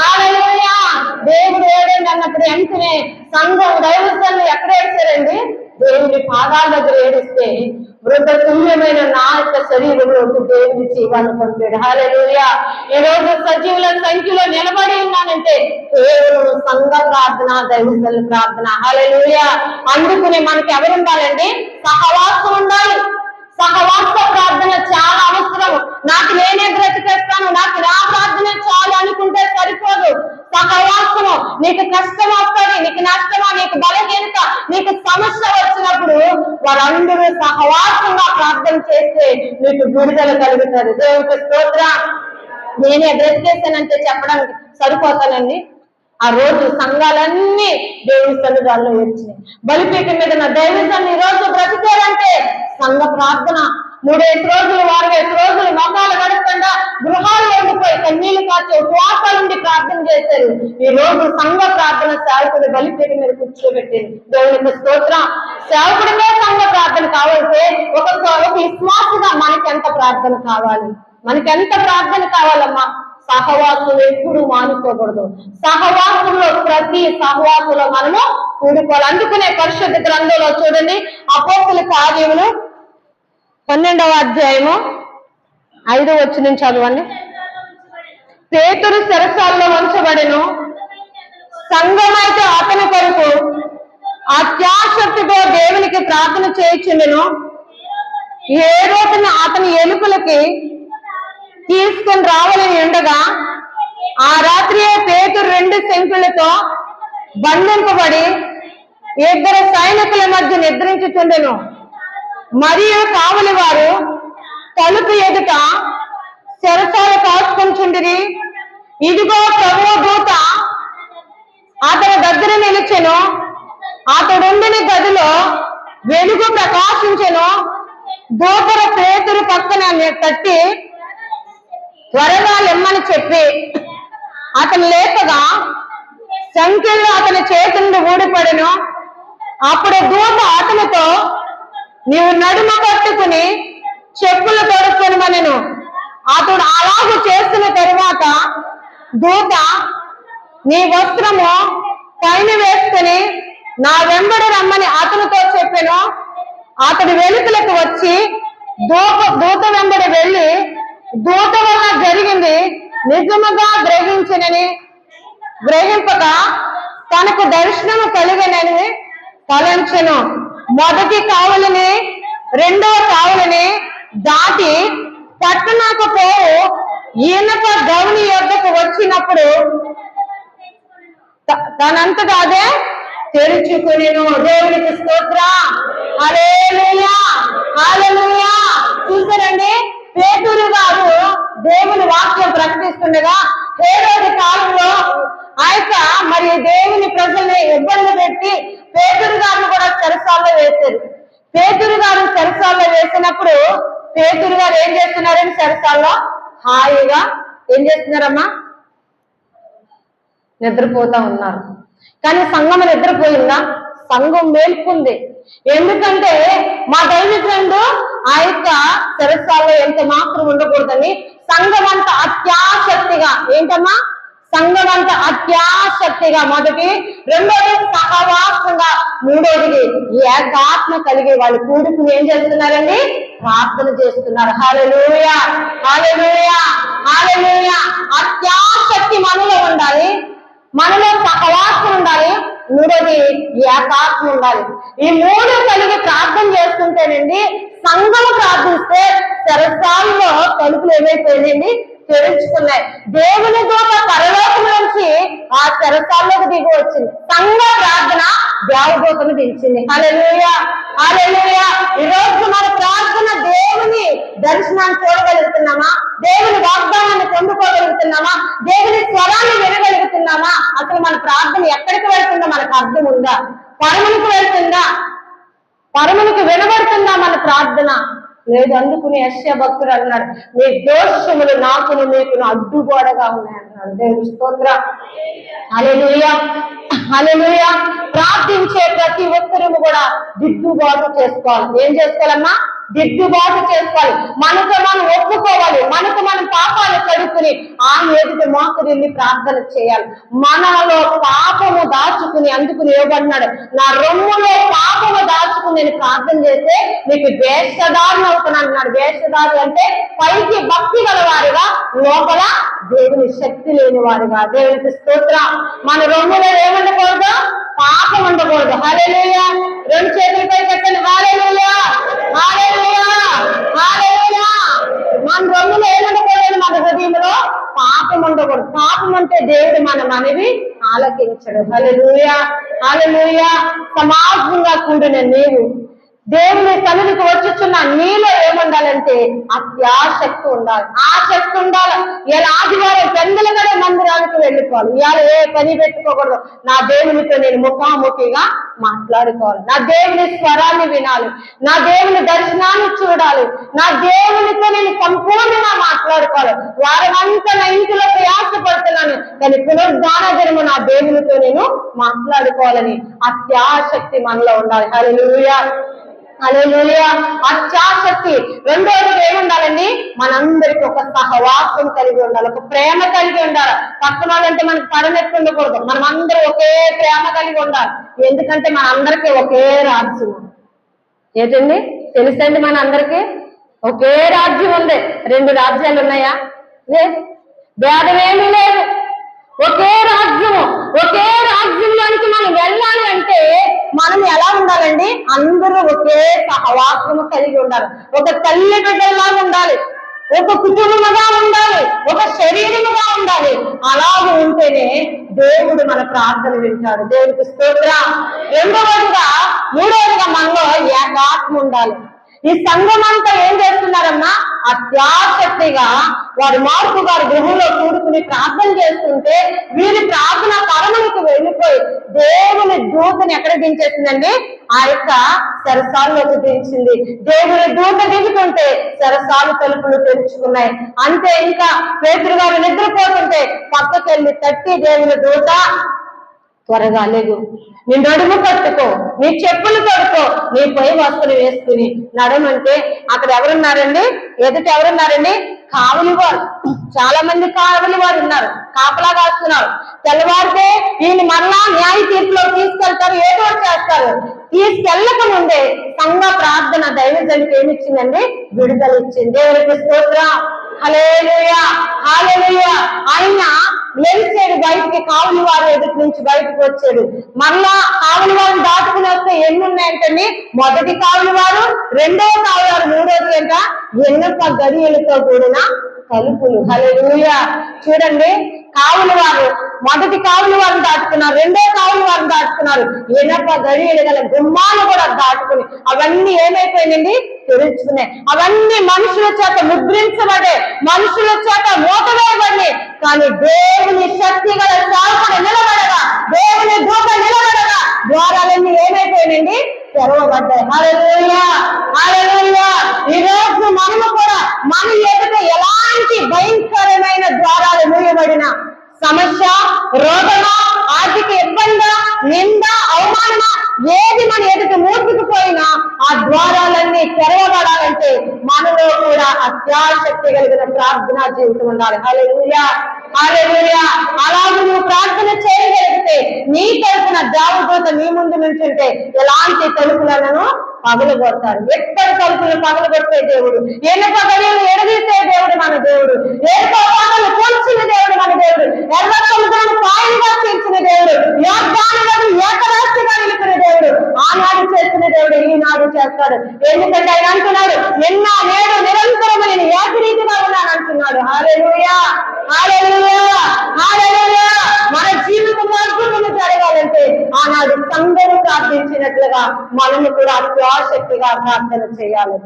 A: హల్లెలూయా. దేవుడు ఏడండి అన్నప్పుడు వెంటనే సంఘం దైవజనులు ఎక్కడ ఏడ్చారండి, దేవుని పాదాల దగ్గర ఏడిస్తే వృద్ధ తుల్యమైన నా యొక్క శరీరంలోకి దేవుని జీవాన్ని పంపాడు. హల్లెలూయా. ఈ రోజు సజీవుల సంఖ్యలో నిలబడి ఉన్నానంటే కేవలం సంఘ ప్రార్థన, దైవజనుల ప్రార్థన. హల్లెలూయా. అందుకుని మనకి ఎవరు ఉండాలండి, సహవాసం ఉండాలి. సహవాస ప్రార్థన చాలా అవసరం. నాకు నేనే బ్రతికేస్తాను, నాకు నా ప్రార్థన చాలు అనుకుంటే సరిపోదు. సహవాసము నీకు కష్టం వస్తుంది, నీకు నష్టమా, నీకు బలహీనత, నీకు సమస్య వచ్చినప్పుడు వారందరూ సహవాసంగా ప్రార్థన చేస్తే నీకు విడుదల కలుగుతుంది. దేవునికి స్తోత్రం. నేనే బ్రతికేసానంటే చెప్పడానికి సరిపోతానండి? ఆ రోజు సంఘాలన్నీ దేవుని సన్నిధానంలో వచ్చినాయి. బలిపీఠం మీద నా దైవజనులు ఈ రోజు బ్రతికారంటే సంఘ ప్రార్థన 3-5 రోజులు 6-5 రోజులు మొఖాలు గడపకుండా గృహాల్లో ఉండిపోయి కన్నీళ్లు కాచి ఉపవాసాలుండి ప్రార్థన చేశారు. ఈ రోజు సంఘ ప్రార్థన సేవకుడు బలిపీఠం మీద కూర్చోబెట్టింది. దేవునికి స్తోత్రం. సేవకుడినే సంఘ ప్రార్థన కావాలంటే ఒక విశ్వాసగా మనకెంత ప్రార్థన కావాలి, మనకెంత ప్రార్థన కావాలమ్మా? సహవాసులు ఎప్పుడు మానుకోకూడదు. సహవాసుల్లో ప్రతి సహవాసులో మనము కూడుకోవాలి. అందుకునే పరిశుద్ధ గ్రంథంలో చూడండి, అపోస్తుల కార్యములు 12వ అధ్యాయము 5వ వచనం చదవండి. పేతురు చెరసాలలో ఉంచబడెను, సంఘమైతే అతని కొరకు అత్యాశక్తితో దేవునికి ప్రార్థన చేయుచుండెను. ఏ రోజున అతని ఎలుకలకి తీసుకొని రావాలని ఉండగా ఆ రాత్రియే పేతురు 2 శంకులతో బంధింపబడి 2 సైనికుల మధ్య నిద్రించుచుండెను. మరియు కావలి వారు తలుపు ఎదుట చెరసాల కాచుకుంటుండిరి. ఇదిగో ప్రభువు దూత అతని దగ్గర నిలిచెను. అతడుండిన గదిలో వెలుగు ప్రకాశించెను. దూతర పేతురు పక్కన తట్టి త్వరగా లెమ్మని చెప్పి అతను లేపగా సంఖ్యలో అతని చేతి నుండి ఊడిపడెను. అప్పుడు దూత అతనితో, నీవు నడుమ కట్టుకుని చెప్పులు తొడుక్కొనమనెను. అతడు అలాగే చేస్తున్న తరువాత దూత, నీ వస్త్రము పైన వేసుకుని నా వెంబడి రమ్మని అతనితో చెప్పెను. అతడు వెలుకలకు వచ్చి దూత వెంబడి వెళ్ళి దూత వల్ల జరిగింది నిజముగా గ్రహింపక తనకు దర్శనము కలిగినని తలంచెను. మొదటి కావలిని 2వ కావలిని దాటి పట్టణకపోవు ఈయనక గౌని యొద్దకు వచ్చినప్పుడు తనంతటా అదే తెరుచుకునేను. దేవునికి స్తోత్రం. హల్లెలూయా, హల్లెలూయా. చూసారండి, పేతురు గారు దేవుని వాక్యం ప్రకటిస్తుండగా హేరోదు కాలంలో మరి దేవుని ప్రజల్ని ఇబ్బంది పెట్టి పేతురు గారిని కూడా చెరసాల్లో వేశారు. పేతురు గారు చెరసాల్లో వేసినప్పుడు పేతురు గారు ఏం చేస్తున్నారని చెరసాల్లో హాయిగా ఏం చేస్తున్నారమ్మా? నిద్రపోతా ఉన్నారు. కానీ సంఘం నిద్రపోయిందా? సంఘం మేల్కొంది. ఎందుకంటే మా దైవజనుడు ఆ యొక్క చెరసాల్లో ఎంత మాత్రం ఉండకూడదని సంఘం అంతా అత్యాశక్తిగా, ఏంటమ్మా? సంఘం అంతా అత్యాశక్తిగా, మొదటి, రెండోది సహవాసంగా, మూడోది ఏకాత్మ కలిగి వాళ్ళు కూడుకుని ఏం చేస్తున్నారండి? ప్రార్థన చేస్తున్నారు. హల్లెలూయా, హల్లెలూయా, హల్లెలూయా. అత్యాశక్తి మనలో ఉండాలి, మనలో సహవాసం ఉండాలి, మూడోది ఏకాత్మ ఉండాలి. ఈ 3 కలిగి ప్రార్థన చేస్తుంటేనండి సంఘం ప్రార్థిస్తే చెరసాలలో తలుపులు ఏమైపోయిందండి? తెరుచుకున్నాయి. దేవుని దూత పరలోకం నుంచి ఆ చెరసాల్లోకి దిగి వచ్చింది. సంఘ ప్రార్థన దేవదూతను దించింది. హల్లెలూయా, హల్లెలూయా. ఈ రోజు మన ప్రార్థన దేవుని దర్శనాన్ని చూడగలుగుతున్నామా? దేవుని వాగ్దానాన్ని పొందుకోగలుగుతున్నామా? దేవుని స్వరాన్ని వినగలుగుతున్నామా? అసలు మన ప్రార్థన ఎక్కడికి వెళ్తుందో మనకు అర్థం ఉందా? పరమునికి వెళ్తుందా? పరమునికి వినబడుతుందా మన ప్రార్థన? లేదు. అందుకుని యెషయా భక్తుడు అన్నాడు, మీ దోషములు నాకును మీకును అడ్డుగోడగా ఉన్నాయన్నాడు. దేవుని స్తోత్రం. హల్లెలూయా, హల్లెలూయా. ప్రార్థించే ప్రతి ఒక్కరూ కూడా దిద్దుబాటు చేసుకోవాలి. ఏం చేసుకోవాలమ్మా? దిద్దుబాటు చేసుకోవాలి. మనకు మనం ఒప్పుకోవాలి. మనకు మనం పాపాలు కడుక్కుని ఆయన ఎదుటి మోకరిల్లి ప్రార్థన చేయాలి. మనలో పాపము దాచుకుని, అందుకుని ఇవ్వబడినాడు, నా రొమ్ములో పాపము దాచుకుని నేను ప్రార్థన చేస్తే నీకు వేషధారణ అవుతున్నాను అన్నాడు. వేషధారు అంటే పైకి భక్తి గలవారుగా, లోపల దేవుని శక్తి లేని వారుగా. దేవునికి స్తోత్రం. మన రొమ్ములో ఏముండకూడదు? పాపం ఉండకూడదు. హల్లెలూయా. 2 చేతులపై పెట్టండి. హల్లెలూయా, హల్లెలూయా, హల్లెలూయా. మన రొమ్ములో ఏముండకూడదు? మన హృదయంలో పాపం పాపం ఉండకూడదు. పాపం అంటే దేవుడు మన మనవి ఆలకించడు. హల్లెలూయా, హల్లెలూయా. సమాజంగా కూడిన నీవు దేవుని సన్నిధికి వచ్చుచున్న నీలో ఏముండాలంటే అత్యాశక్తి ఉండాలి, ఆసక్తి ఉండాలి. ఇలా ఆదివారం పెందలగడే మందిరానికి వెళ్ళిపోవాలి. ఇవాళ ఏ పని పెట్టుకోకూడదు. నా దేవునితో నేను ముఖాముఖిగా మాట్లాడుకోవాలి, నా దేవుని స్వరాన్ని వినాలి, నా దేవుని దర్శనాన్ని చూడాలి, నా దేవునితో నేను సంపూర్ణంగా మాట్లాడుకోవాలి. వారమంతా నా ఇంటిలో ప్రయాసపడుతున్నాను, కానీ పునరుద్ధాన దినము నా దేవునితో నేను మాట్లాడుకోవాలని అత్యాశక్తి మనలో ఉండాలి. హల్లెలూయా, హల్లెలూయా. అత్యాశక్తి. రెండోది ఏముండాలండి? మనందరికి ఒక సహవాసం కలిగి ఉండాలి, ఒక ప్రేమ కలిగి ఉండాలి. పక్కన వాళ్ళంటే మనకు పడనెత్తి ఉండకూడదు. మనం అందరూ ఒకే ప్రేమ కలిగి ఉండాలి. ఎందుకంటే మన అందరికీ ఒకే రాజ్యం. ఏంటండి తెలుసండి? మన అందరికీ ఒకే రాజ్యం ఉంది. 2 రాజ్యాలు ఉన్నాయా? లేదు. భేదమేమీ లేదు. ఒకే రాజ్యము. ఒకే రాజ్యంలోనికి మనం వెళ్ళాలి అంటే మనం ఎలా ఉండాలండి? అందరూ ఒకే సహవాసము కలిగి ఉండాలి, ఒక తల్లి బిడ్డలాగా ఉండాలి, ఒక కుటుంబముగా ఉండాలి, ఒక శరీరముగా ఉండాలి. అలాగే ఉంటేనే దేవుడు మన ప్రార్థన వింటాడు. దేవుడికి స్తోత్రం. మూడవదిగా మనలో ఏకాత్మ ఉండాలి. ఈ సంఘం అంతా ఏం చేస్తున్నారమ్మా? అత్యాశక్తిగా వారి మార్పు గారి గృహంలో కూడుకుని ప్రార్థన చేస్తుంటే వీరి ప్రార్థన పరములకు వెళ్ళిపోయి దేవుని దూతని ఎక్కడ దించేసిందండి? ఆ యొక్క సరసాల్లోకి దించింది. దేవుని దూత దిగుతుంటే సరసాలు తలుపులు తెరుచుకున్నాయి. అంతే. ఇంకా పేతురు గారు నిద్రపోతుంటే పక్కకెళ్ళి తట్టి దేవుని దూత త్వరగా లేగు, నీ నడుము కట్టుకో, నీ చెప్పులు కట్టుకో, నీ పై వస్తువులు వేసుకుని నడమంటే అక్కడ ఎవరున్నారండి? ఎదుట ఎవరున్నారండి? కావలి వారు. చాలా మంది కావలి వారు ఉన్నారు, కాపలా కాస్తున్నారు. తెల్లవారితే ఈయన మరలా న్యాయ తీర్పులో తీసుకెళ్తారు, ఏదో చేస్తారు. తీసుకెళ్ళక ముందే సంఘ ప్రార్థన దైవజనుడికి ఏమిచ్చిందండి? విడుదల ఇచ్చింది. దేవునికి స్తోత్రం. హల్లెలూయా, హల్లెలూయా. ఆయన లేచాడు బయటికి, కావలి వారు ఎదుటి నుంచి బయటకు వచ్చాడు. మరలా కావలి వారిని దాటుకుని వస్తే ఎన్ని ఉన్నాయంటండి? మొదటి కావలి వారు, రెండవ కావలి వారు, మూడోది ఏంట? ఎన్నొక్క గడియలతో కూడిన తలుపులు. హల్లెలూయా. చూడండి, కావలి వారు మొదటి కావలి వారిని దాటుకున్నారు, రెండో కావలి వారిని దాటుకున్నారు. ఎనప గడియలు గల గుమ్మాలు కూడా దాటుకుని అవన్నీ ఏమైపోయిందండి? తెరుచుకున్నాయి. అవన్నీ మనుషుల చేత ముద్రించబడే, మనుషుల చేత మోతవేయబడి, కానీ దేవుని శక్తి గల సాల్పడి నిలబడగా, దేవుని దూత నిలబడగా ద్వారాలన్నీ ఏమైపోయినండి? తెరవబడ్డాయి. హల్లెలూయా, హల్లెలూయా. ఈ రోజు మనము కూడా మన ఎదుట ఎలాంటి భయంకరమైన ద్వారాలు మూయబడిన సమస్య, రోగమా, ఆర్థిక ఇబ్బంది, నింద, అవమానమా, ఏది మన ఎదుట మూసుకుపోయినా ఆ ద్వారాలన్నీ తెరవబడాలంటే మనలో కూడా అత్యాశక్తి కలిగిన ప్రార్థనా జీవితం ఉండాలి. హల్లెలూయా, హల్లెలూయా. అలాగే నువ్వు ప్రార్థన చేయగలిగితే నీ తరపున దేవదూత నీ ముందు నుంచుంటే ఎలాంటి తలుపులను పగలగొడతాడు. ఎక్కడి తలుపులు పగలగొట్టే దేవుడు, ఎన్నప గడియలు ఎడదీసే దేవుడు మన దేవుడు, ఏడుకో పాటలు కూల్చిన దేవుడు మన దేవుడు, ఎర్ర సముద్రాన్ని పాయలుగా తీర్చిన దేవుడు, యోగ్యాన్ని ఏకరాశిగా నిలిపిన దేవుడు. ఆనాడు చేసిన దేవుడు ఈనాడు చేస్తాడు. ఎందుకంటే ఆయన అంటున్నాడు, నిన్న నేడు నిరంతరం నేను ఏకరీతిగా ఉన్నాను అంటున్నాడు. హల్లెలూయా, హల్లెలూయా, హల్లెలూయా. మన జీవితంలో అద్భుతము జరగాలంటే ఆనాడు సంఘము ప్రార్థించినట్లుగా మనము కూడా అత్యాశక్తిగా ప్రార్థన చేయాలి,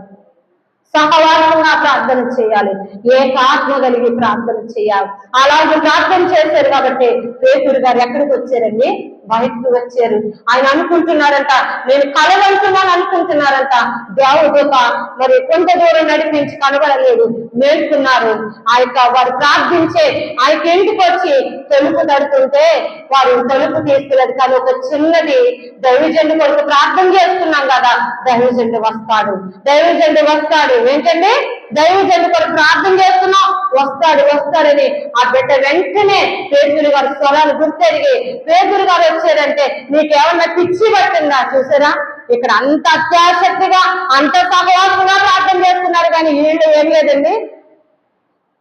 A: సహవాసంగా ప్రార్థన చేయాలి, ఏకాత్మ కలిగి ప్రార్థన చేయాలి. అలాగే ప్రార్థన చేశారు కాబట్టి పేతురు గారు ఎక్కడికి వచ్చారండి? బయటకు వచ్చారు. ఆయన అనుకుంటున్నారంట, నేను కలగలుగుతున్నాను అనుకుంటున్నారంట. దేవదూత మరి కొంత దూరం నడిపించి కనబడలేదు, మేల్కున్నారు. ఆ యొక్క వారు ప్రార్థించే ఆ యొక్క ఇంటికి వచ్చి తలుపు తడుతుంటే వారు తలుపు తీసుకెళ్ళదు. కానీ ఒక చిన్నది దైవజనుడి కొరకు ప్రార్థన చేస్తున్నాం కదా, దైవజనుడు వస్తాడు, దైవజనుడు వస్తాడు. ఏంటండి? దైవజనుడి కొరకు ప్రార్థన చేస్తున్నాం, వస్తాడని ఆ బిడ్డ వెంటనే పేతురు గారి స్వరాలు గుర్తెరిగి పేతురు గారు వచ్చారంటే నీకేమన్నా పిచ్చి పట్టిందా? చూసారా, ఇక్కడ అంత అత్యాశక్తిగా అంత సహవాసంగా ప్రార్థన చేస్తున్నారు, కానీ వీళ్ళు ఏం లేదండి,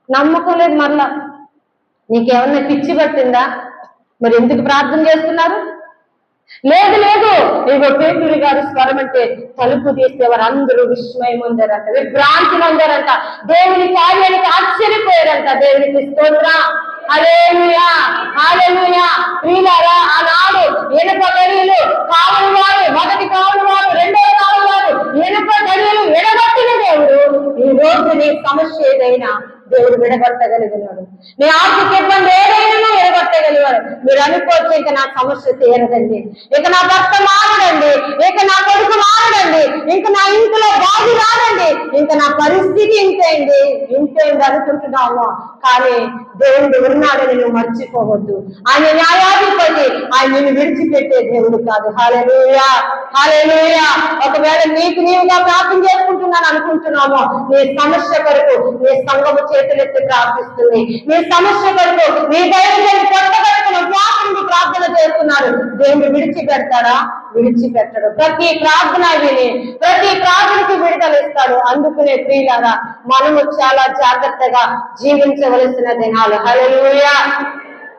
A: నమ్మకం లేదు. మరలా నీకేమన్నా పిచ్చి పట్టిందా? మరి ఎందుకు ప్రార్థన చేస్తున్నారు? లేదు లేదు. ఇగో పేతురు గారు స్వరం అంటే తలుపు తీస్తే వారు అందరూ విస్మయం ఉందారంట, విభ్రాంతి ఉందారంట, దేవుని కార్యానికి ఆశ్చర్యపోయారు. లేడంట. దేవునికి స్తోత్రం. హల్లెలూయా, హల్లెలూయా. ప్రియులారా, ఆనాడు ఇనుప గడియలు కావలి వారు, మొదటి కావలి వారు, రెండవ కావలి వారు ఇనుప గడియలు విడగొట్టిన దేవుడు ఈ రోజు నీ సమస్య ఏదైనా దేవుడు విడగొట్టగలిగినాడు. నీ ఆర్థిక ఇబ్బంది ఏదైనా విడగొట్టగలిగాడు. మీరు అనుకోవచ్చు, ఇక నా సమస్య తీరదండి, ఇక నా భర్త మారడండి, ఇక నా కొడుకు మారడండి, ఇంక నా ఇంట్లో బాగు రాదండి, ఇంక నా పరిస్థితి ఇంతేంది అనుకుంటున్నాము. కానీ దేవుడు ఉన్నాడని నువ్వు మర్చిపోవద్దు. ఆయన న్యాయాధిపతి, ఆయన నిన్ను విడిచిపెట్టే దేవుడు కాదు. హల్లెలూయా, హల్లెలూయా. ఒకవేళ నీకు నీవుగా ప్రార్థన చేసుకుంటున్నాను అనుకుంటున్నామో, నీ సమస్య కొరకు నీ సంఘము చేతులెత్తి ప్రార్థిస్తుంది. నీ సమస్య కొరకు నీ దైవజనుడు కొట్టగట్టుకుని ప్రార్థన చేస్తున్నారు. దేవుడు విడిచిపెడతాడా? విడిచిపెట్టడు. ప్రతి ప్రార్థన విని ప్రతి ప్రార్థనకి విడుదల ఇస్తాడు. అందుకునే ప్రియులారా, మనము చాలా జాగ్రత్తగా జీవించవలసిన దినాలు. హల్లెలూయా,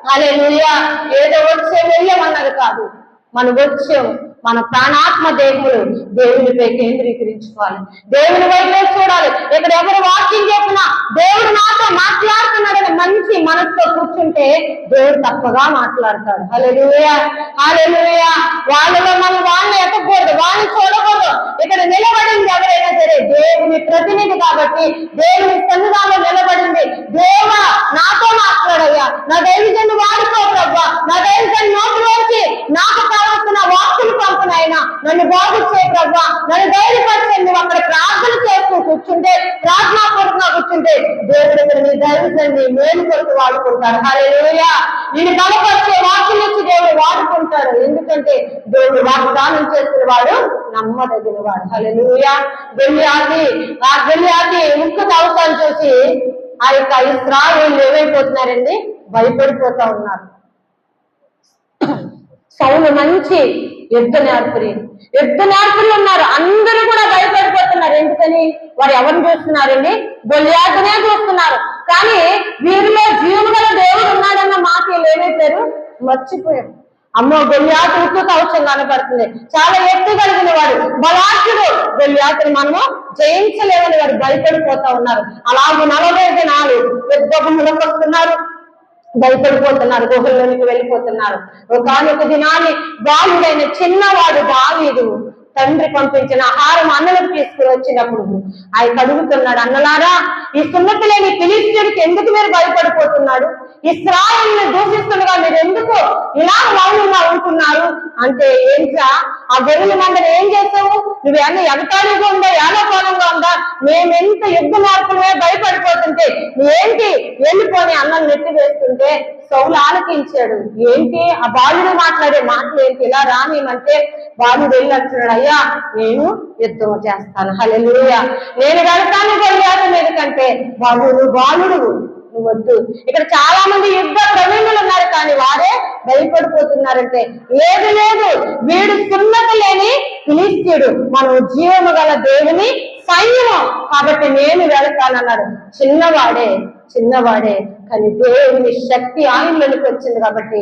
A: హల్లెలూయా. ఏదో వచ్చే వెళ్ళమన్నది కాదు, మనం వచ్చాము. మన ప్రాణాత్మ దేహములు దేవునిపై కేంద్రీకరించుకోవాలి, దేవుని వైపే చూడాలి. ఇక్కడ ఎవరు వాక్యం చెప్పినా దేవుడు నాతో మాట్లాడుతున్నాడని మంచి మనసుతో కూర్చుంటే దేవుడు తప్పగా మాట్లాడతాడు. హల్లెలూయా, హల్లెలూయా. వాళ్ళలో మనం వాళ్ళని ఎక్కకూడదు, వాళ్ళని చూడకూడదు. ఇక్కడ నిలబడింది ఎవరైనా సరే దేవుని ప్రతినిధి కాబట్టి దేవుని సన్నిధానంలో నిలబడింది. దేవా నాతో మాట్లాడయ్యా, నా దైవజనుడు వాడుకో ప్రభా, నా దైవజనుడు నోటిలోంచి నాకు కావాల్సిన వాక్కులు పంపునైనా నన్ను బాగు చేయ ప్రభా, నన్ను ధైర్యపరచండి. నువ్వు అక్కడ ప్రార్థన చేస్తూ కూర్చుంటే, ప్రార్థనాపూర్వకంగా కూర్చుంటే దేవుడు నీ దైవజనుడిని మేలు కొరకు వాడుకుంటాడు. హల్లెలూయా. నేను బలపరిచే వాక్యం నుంచి దేవుడు వాడుకుంటాడు. ఎందుకంటే దేవుడు వాగ్దానం చేసిన వాడు నమ్మదగిన వాడు. హల్లెలూయా. గొల్యాతి ముక్కు అవసరం చూసి ఆ యొక్క ఇశ్రాయేలు ఏమైపోతున్నారండి? భయపడిపోతా ఉన్నారు. సౌలు మంచి యుద్ధ నేర్పులు ఉన్నారు, అందరూ కూడా భయపడిపోతున్నారు. ఎందుకని? వారు ఎవరిని చూస్తున్నారండి? గొల్యాతునే చూస్తున్నారు. కానీ వీరిలో జీవము గల దేవుడు ఉన్నాడన్న మాట ఏమైపోయారు? మర్చిపోయారు. అమ్మో, గొల్యాతు ఉక్కు కవచం కనపడుతుంది, చాలా ఎత్తు కలిగిన వాడు, బలాఢ్యుడు, గొల్యాతుని మనము జయించలేమని వారు భయపడిపోతా ఉన్నారు. అలాగే 40 దినాలు యుద్ధములకు వస్తున్నారు, భయపడిపోతున్నారు, గుహల్లోనికి వెళ్ళిపోతున్నారు. ఒకనొక దినాన్ని బాలుడైన చిన్నవాడు దావీదు తండ్రి పంపించిన ఆహారం అన్నలకు తీసుకుని వచ్చినప్పుడు ఆయన అడుగుతున్నాడు, అన్నలారా ఈ సున్నతి లేని ఫిలిష్తీయుడికి ఎందుకు మీరు భయపడిపోతున్నాడు? ఇశ్రాయేలుని దూషిస్తుండగా మీరు ఎందుకు ఇలా మౌనంగా ఉంటున్నారు అంటే, ఏంటా ఆ గొర్రెల మందని ఏం చేస్తావు? నువ్వేమన్నా ఎగతాళిగా ఉందా, ఏలకోలంగా ఉందా? మేమెంత యుద్ధ మార్పులమే భయపడిపోతుంటే ఏంటి వెళ్ళిపోని అన్నం నెట్టి వేస్తుంటే సౌలు ఆలకించాడు. ఏంటి ఆ బాలుడు మాట్లాడే మాటలు ఏంటి? ఇలా రానిమంటే బాలుడు వెళ్ళి అంటున్నాడు, అయ్యా నేను యుద్ధం చేస్తాను. హల్లెలూయా. నేను వెళ్తాను గొల్యాతు మీద కంటే బాలుడు నువ్వు వద్దు. ఇక్కడ చాలా మంది యుద్ధ ప్రవీణులు ఉన్నారు, కానీ వారే భయపడిపోతున్నారంటే, లేదు వీడు సున్నతి లేని ఫిలిష్తీయుడు, మనం జీవము గల దేవుని సైన్యము కాబట్టి నేను వెళతానన్నాడు. చిన్నవాడే కానీ దేవుని శక్తి ఆయనలోకి వచ్చింది కాబట్టి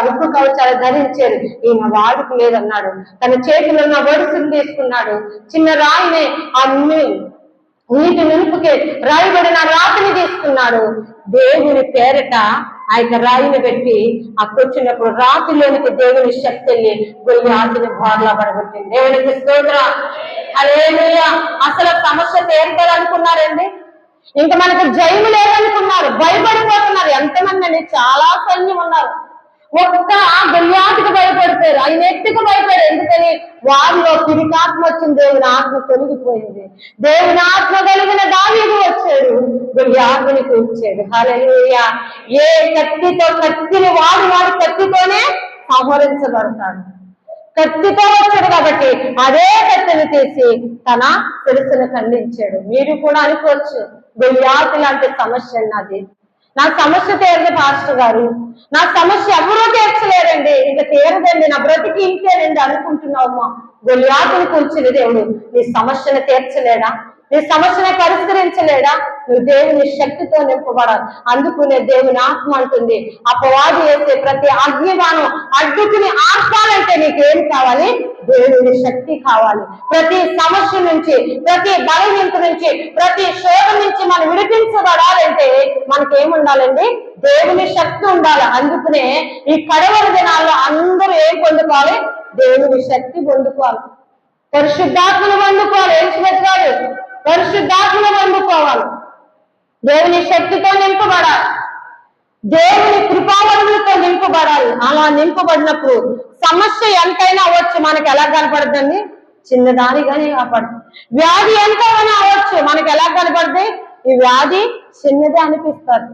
A: ఉప్పు కవచాలు ధరించాడు. ఈయన వాడుకు లేదన్నాడు. తన చేతిలో ఉన్న వరుసను తీసుకున్నాడు, చిన్న రాయిని అమ్మి నీటి నిలుపుకే రాయబడిన రాతిని తీసుకున్నాడు. దేవుని పేరట ఆ యొక్క రాయిని పెట్టి అక్కడొచ్చినప్పుడు రాతిలోనికి దేవుని శక్తి వెళ్ళి గొల్యాతుని బార్లా పడగొట్టింది. దేవునికి స్తోత్రం. హల్లెలూయా. అసలు సమస్య తీర్చాలనుకున్నారండి, ఇంకా మనకు జయము లేదనుకున్నారు, భయపడిపోతున్నారు. ఎంతమంది అండి? చాలా సైన్యం ఉన్నారు. ఒక్క గొల్యాతుకు భయపడిపోయారు, ఆయన ఎత్తుకు భయపడారు. ఎందుకని? వారిలో పిరికాత్మ వచ్చింది, దేవుని ఆత్మ తొలగిపోయింది. దేవుని ఆత్మ కలిగిన దావీదు వచ్చాడు, గొల్యాతుని కూర్చాడు. హల్లెలూయా. ఏ కత్తిని వాడు కత్తితోనే సంహరించబడతాడు. కత్తితో వచ్చాడు కాబట్టి అదే కత్తిని తీసి తన శిరస్సును ఖండించాడు. మీరు కూడా అనుకోవచ్చు, గొల్యాతు లాంటి సమస్య నాది, నా సమస్య తీరదు పాస్టర్ గారు, నా సమస్య ఎవరూ తీర్చలేరండి, ఇంకా తీరదండి, నా బ్రతికి ఇంకేనండి అనుకుంటున్నావమ్మా. గొల్యాతుని కూర్చుని దేవుడు నీ సమస్యను తీర్చలేడా? నీ సమస్యను పరిష్కరించలేడా? నువ్వు దేవుని శక్తితో నింపబడాలి. అందుకునే దేవుని ఆత్మ అంటుంది, అపవాది వేసే ప్రతి అగ్నిబాణం అడ్డుకుని ఆర్పాలంటే నీకేం కావాలి? దేవుని శక్తి కావాలి. ప్రతి సమస్య నుంచి, ప్రతి బలహీనత నుంచి, ప్రతి శోధ నుంచి మనం విడిపించబడాలంటే మనకేముండాలండి? దేవుని శక్తి ఉండాలి. అందుకనే ఈ కడవరి దినాల్లో అందరూ ఏం పొందుకోవాలి? దేవుని శక్తి పొందుకోవాలి, పరిశుద్ధాత్మను పొందుకోవాలి. ఎలిజబెత్ గారు పరిశుద్ధాత్మను పొందుకోవాలి, దేవుని శక్తితో నింపబడాలి, దేవుని కృపావరములతో నింపబడాలి. అలా నింపబడినప్పుడు సమస్య ఎంతైనా అవ్వచ్చు, మనకి ఎలా కనపడుతుంది? చిన్నదానిగానే కాపాడుతుంది. వ్యాధి ఎంతైనా అవ్వచ్చు, మనకి ఎలా కనపడుతుంది? ఈ వ్యాధి చిన్నదే అనిపిస్తారు.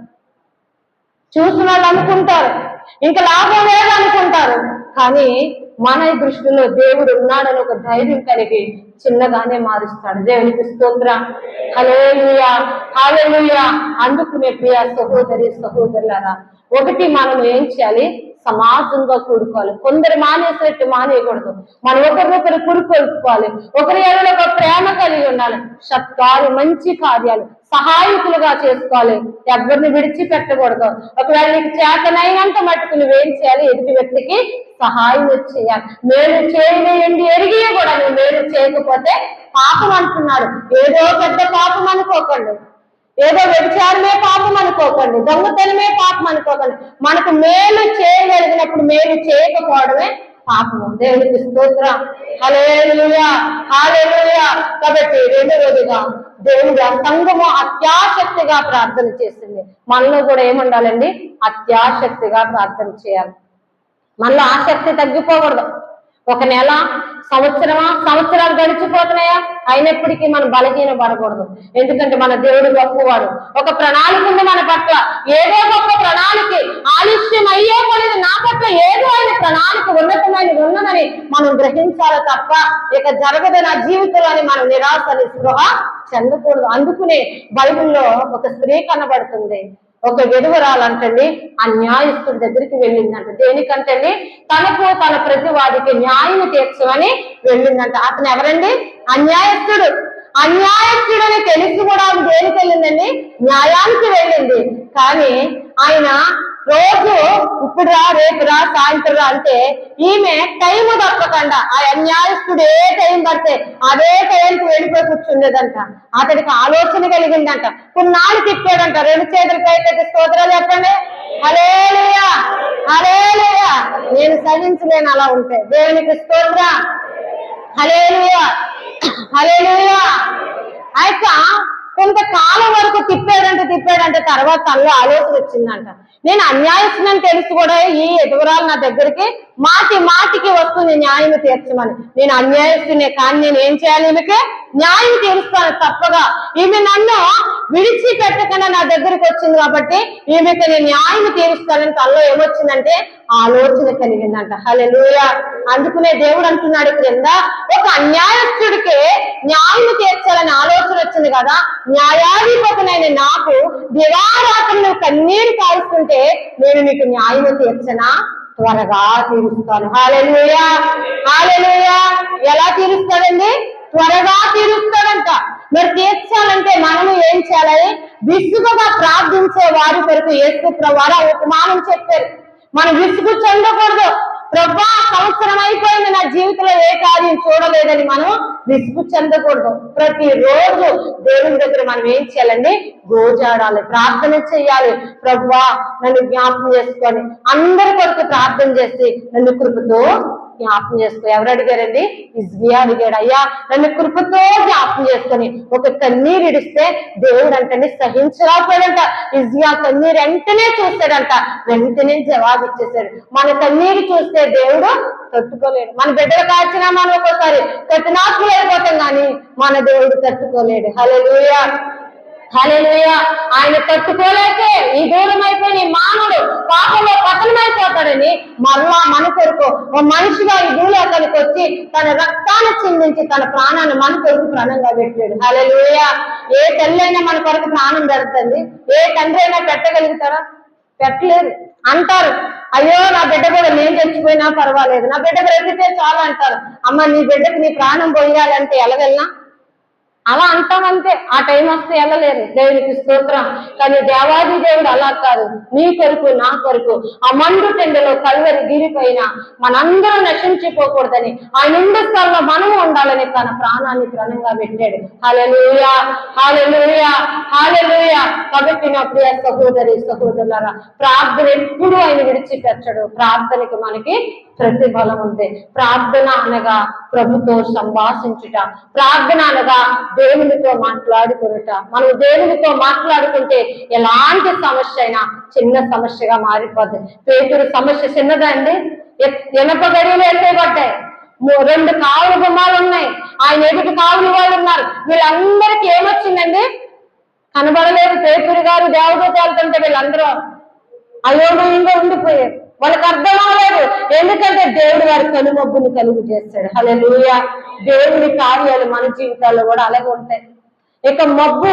A: చూసిన వాళ్ళు అనుకుంటారు ఇంకా లాభం లేదు అనుకుంటారు, కానీ మన దృష్టిలో దేవుడు ఉన్నాడని ఒక ధైర్యం కలిగి చిన్నగానే మారుస్తాడు. దేవునికి స్తోత్రం. హల్లెలూయా, హల్లెలూయా. అందుకునే ప్రియ సహోదరి సహోదరులారా, ఒకటి మనం ఏం చేయాలి? సమాజంగా కూడుకోవాలి. కొందరు మానేసినట్టు మానేయకూడదు. మనం ఒకరినొకరు కూడుకోవాలి. ఒకరి ఎడల ఒక ప్రేమ కలిగి ఉండాలి. సత్కార్య మంచి కార్యాలు సహాయకులుగా చేసుకోవాలి. ఎవరిని విడిచిపెట్టకూడదు. ఒకవేళ నీకు చేతనైనంత మట్టుకు నువ్వేం చేయాలి? ఎదుటి వ్యక్తికి సహాయం చేయాలి. మేలు చేయలేండి ఎరిగి కూడా నువ్వు మేలు చేయకపోతే పాపం అంటున్నాడు. ఏదో పెద్ద పాపం అనుకోకండి, ఏదో వ్యభిచారమే పాపం అనుకోకండి, దొంగతనమే పాపం అనుకోకండి. మనకు మేలు చేయగలిగినప్పుడు మేలు చేయకపోవడమే పాపము. దేవునికి స్తోత్రం. హల్లెలూయా, హల్లెలూయా. కాబట్టి రెండవదిగా దేవుడు సంఘము అత్యాశక్తిగా ప్రార్థన చేసింది. మనలో కూడా ఏముండాలండి? అత్యాశక్తిగా ప్రార్థన చేయాలి. మనలో ఆసక్తి తగ్గిపోకూడదు. ఒక నెల, సంవత్సరాలు గడిచిపోతున్నాయా, అయినప్పటికీ మనం బలహీన పడకూడదు. ఎందుకంటే మన దేవుడు గొప్పవాడు. ఒక ప్రణాళిక ఉంది మన పట్ల. ఏదో గొప్ప ప్రణాళిక ఆలస్యం అయ్యే పనిది నా పట్ల ఏదో ఆయన ప్రణాళిక ఉన్నదని మనం గ్రహించాలి తప్ప ఇక జరగదు నా జీవితంలో అని మనం నిరాశని స్పృహ చెందకూడదు. అందుకునే బైబిల్లో ఒక స్త్రీ కనబడుతుంది. ఒక విధవరాలంటండి ఆ న్యాయస్తుడి దగ్గరికి వెళ్ళిందంట. దేనికంటండి? తనకు తన ప్రతివాదికి న్యాయం తీర్చమని వెళ్ళిందంట. అతను ఎవరండి? అన్యాయస్తుడు. అన్యాయస్తుడని తెలిసి కూడా ఆమె దేనికి వెళ్ళిందండి? న్యాయానికి వెళ్ళింది. కానీ ఆయన రోజు ఇప్పుడు రా, రేపు రా, సాయంత్రం రా అంటే ఈమె టైం తప్పకుండా ఆ అన్యాయస్తుడు ఏ టైం పడితే అదే టైంకి వెళ్ళిపోయి కూర్చుండేదంట. అతడికి ఆలోచన కలిగిందంట. కొన్నాళ్ళు తిప్పాడంట. రెండు చేతులు పైకి స్తోత్రాలు చెప్పండి. హల్లెలూయా, హల్లెలూయా. నేను సహించలేను అలా ఉంటే. దేవునికి స్తోత్రం. హల్లెలూయా, హల్లెలూయా. అయితే కొంతకాలం వరకు తిప్పాడంటే తర్వాత తనలో ఆలోచన వచ్చిందంట. నేను అన్యాయస్తుని తెలుసు కూడా ఈ ఎదుగురాలు నా దగ్గరికి మాటికి వస్తుంది న్యాయం తీర్చమని. నేను అన్యాయస్తునే, కానీ నేను ఏం చేయాలి? ఈమెకి న్యాయం తీరుస్తాను తప్పగా. ఈమె నన్ను విడిచిపెట్టకుండా నా దగ్గరికి వచ్చింది కాబట్టి ఈమెకి నేను న్యాయం తీరుస్తానని తనలో ఏమొచ్చిందంటే ఆలోచన కలిగిందంట. హల్లెలూయా. అందుకునే దేవుడు అంటున్నాడు క్రింద, ఒక అన్యాయస్తుడికి న్యాయం తీర్చాలని ఆలోచన వచ్చింది కదా, న్యాయాధిపతినైన నాకు దివారాత్రులు కన్నీరు కాల్చుకుంటే నేను నీకు న్యాయం తీర్చనా? త్వరగా తీరుస్తాను. హల్లెలూయా, హల్లెలూయా. ఎలా తీరుస్తాడండి? త్వరగా తీరుస్తాడంట. మరి తీర్చాలంటే మనము ఏం చేయాలి? విసుగుగా ప్రార్థించే వారి కొరకు యేసు ప్రభువు ఉపమానం చెప్పారు. మనం విసుగు చెందకూడదు. ప్రభా సంవత్సరం అయిపోయింది, నా జీవితంలో ఏ కార్యం చూడలేదని మనం విసుగు చెందకూడదు. ప్రతిరోజు దేవుని దగ్గర మనం ఏం చేయాలండి? గోజాడాలి, ప్రార్థన చేయాలి. ప్రభా నన్ను జ్ఞాపకం చేసుకొని అందరి కొరకు ప్రార్థన చేసి నన్ను కృపతో జ్ఞాపకం చేసుకో. ఎవరు అడిగారండి? హిజ్కియా అడిగాడు. అయ్యా నన్ను కృపతో జ్ఞాపకం చేసుకొని ఒక కన్నీరు ఇడిస్తే దేవుడు అంటని సహించలేకపోయాడంట. హిజ్కియా కన్నీరు వెంటనే చూస్తాడంట, వెంటనే జవాబు ఇచ్చేసాడు. మన కన్నీరు చూస్తే దేవుడు తట్టుకోలేడు. మన బిడ్డలు కాల్చినా మనం ఒక్కోసారి కఠినాత్మలు అయిపోతాం, కానీ మన దేవుడు తట్టుకోలేడు. హల్లెలూయా, హల్లెలూయా. ఆయన తట్టుకోలేకే ఈ దూరం అయిపోయిన మానవుడు పాపంలో పతనమైపోతాడని మరలా మన కొరకు ఓ మనిషిగా ఈ భూలోకానికి వచ్చి తన రక్తాన్ని చిందించి తన ప్రాణాన్ని మన కొరకు ప్రాణంగా పెట్టాడు. హల్లెలూయా. ఏ తల్లి అయినా మన కొరకు ప్రాణం పెడుతుంది, ఏ తండ్రి అయినా పెట్టగలుగుతారా? పెట్టలేరు. అంటారు, అయ్యో నా బిడ్డ కూడా నేను చచ్చిపోయినా పర్వాలేదు, నా బిడ్డ బ్రతికితే చాలు అంటారు. అమ్మ నీ బిడ్డకు నీ ప్రాణం పోయాలంటే ఎలాగెళ్ళినా అలా అంటామంతే, ఆ టైం వస్తే వెళ్ళలేరు. దేవునికి స్తోత్రం. కానీ దేవాది దేవుడు అలా కాదు, నీ కొరకు నా కొరకు ఆ మండు టెండలో కల్వరి గిరిపైన మనందరం నశించిపోకూడదని, ఆ నిండు స్థలంలో మనము ఉండాలని తన ప్రాణాన్ని ప్రాణంగా పెట్టాడు. హల్లెలూయా, హల్లెలూయా, హల్లెలూయా. కాబట్టి నా ప్రియ సహోదరి సహోదరులారా, ప్రార్థన ఎప్పుడు ఆయన విడిచిపెట్టడు. ప్రార్థనకి మనకి ప్రతిఫలం ఉంది. ప్రార్థన అనగా ప్రభుతో సంభాషించుట, ప్రార్థన అనగా దేవునితో మాట్లాడుకునుట. మనం దేవునితో మాట్లాడుకుంటే ఎలాంటి సమస్య అయినా చిన్న సమస్యగా మారిపోతుంది. పేతురు సమస్య చిన్నదండి, ఇనప గడియలు వేసేయబడ్డాయి, 2 కావుల గుమ్మాలు ఉన్నాయి, ఆయన ఎదుటి కావులు వాళ్ళు ఉన్నారు. వీళ్ళందరికీ ఏమొచ్చిందండి? కనబడలేదు. పేతురు గారు దేవదూత వెళ్తుంటే వీళ్ళందరూ అయోమయంగా ఉండిపోయారు. వాళ్ళకి అర్థం అవ్వలేదు, ఎందుకంటే దేవుడు వారి కనుమబ్బుని కలుగు చేస్తాడు. హల్లెలూయా. దేవుని కార్యాలు మన జీవితాల్లో కూడా అలాగే ఉంటాయి. ఇక మబ్బు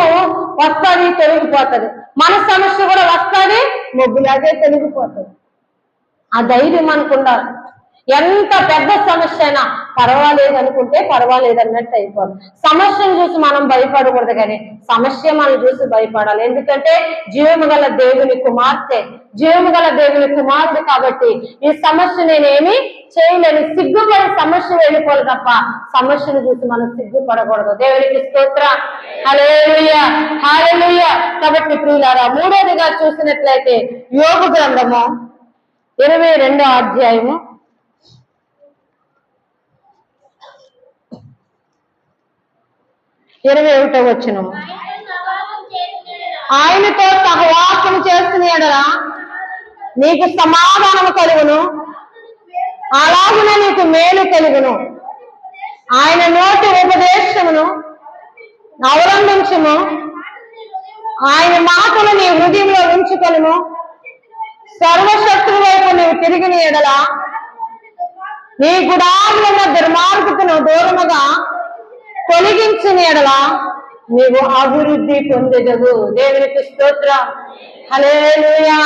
A: వస్తుంది, తొలగిపోతుంది. మన సమస్య కూడా వస్తుంది, మబ్బులాగే తొలగిపోతుంది. ఆ ధైర్యం మనకు ఉండాలి. ఎంత పెద్ద సమస్య అయినా పర్వాలేదు అనుకుంటే పర్వాలేదు అన్నట్టు అయిపోదు. సమస్యను చూసి మనం భయపడకూడదు, కానీ సమస్య మనం చూసి భయపడాలి. ఎందుకంటే జీవము గల దేవుని కుమార్తె, జీవము గల దేవుని కుమారుడు కాబట్టి ఈ సమస్య నేనేమి చేయలేను, సిగ్గుపడి సమస్య వెళ్ళిపోవాలి తప్ప సమస్యను చూసి మనం సిగ్గుపడకూడదు. దేవునికి స్తోత్రం. హల్లెలూయా, హల్లెలూయా. కాబట్టి ప్రియులారా, 3వదిగా చూసినట్లయితే యోబు గ్రంథము 22వ అధ్యాయము 21వ వచనము. ఆయనతో సహవాసం చేస్తున్న యెడల నీకు సమాధానము కలుగును, అలాగున నీకు మేలు కలుగును. ఆయన నోటి ఉపదేశమును అవలంబించుము, ఆయన మాటలు నీ హృదయంలో ఉంచుకొనుము. సర్వశక్తుల వైపు నీవు తిరిగిన యెడల నీ గుడారులున్న దుర్మార్గతను దూరముగా తొలగించిన యెడల నీవు అభివృద్ధి పొందెదవు. దేవునికి స్తోత్రం. హల్లెలూయా,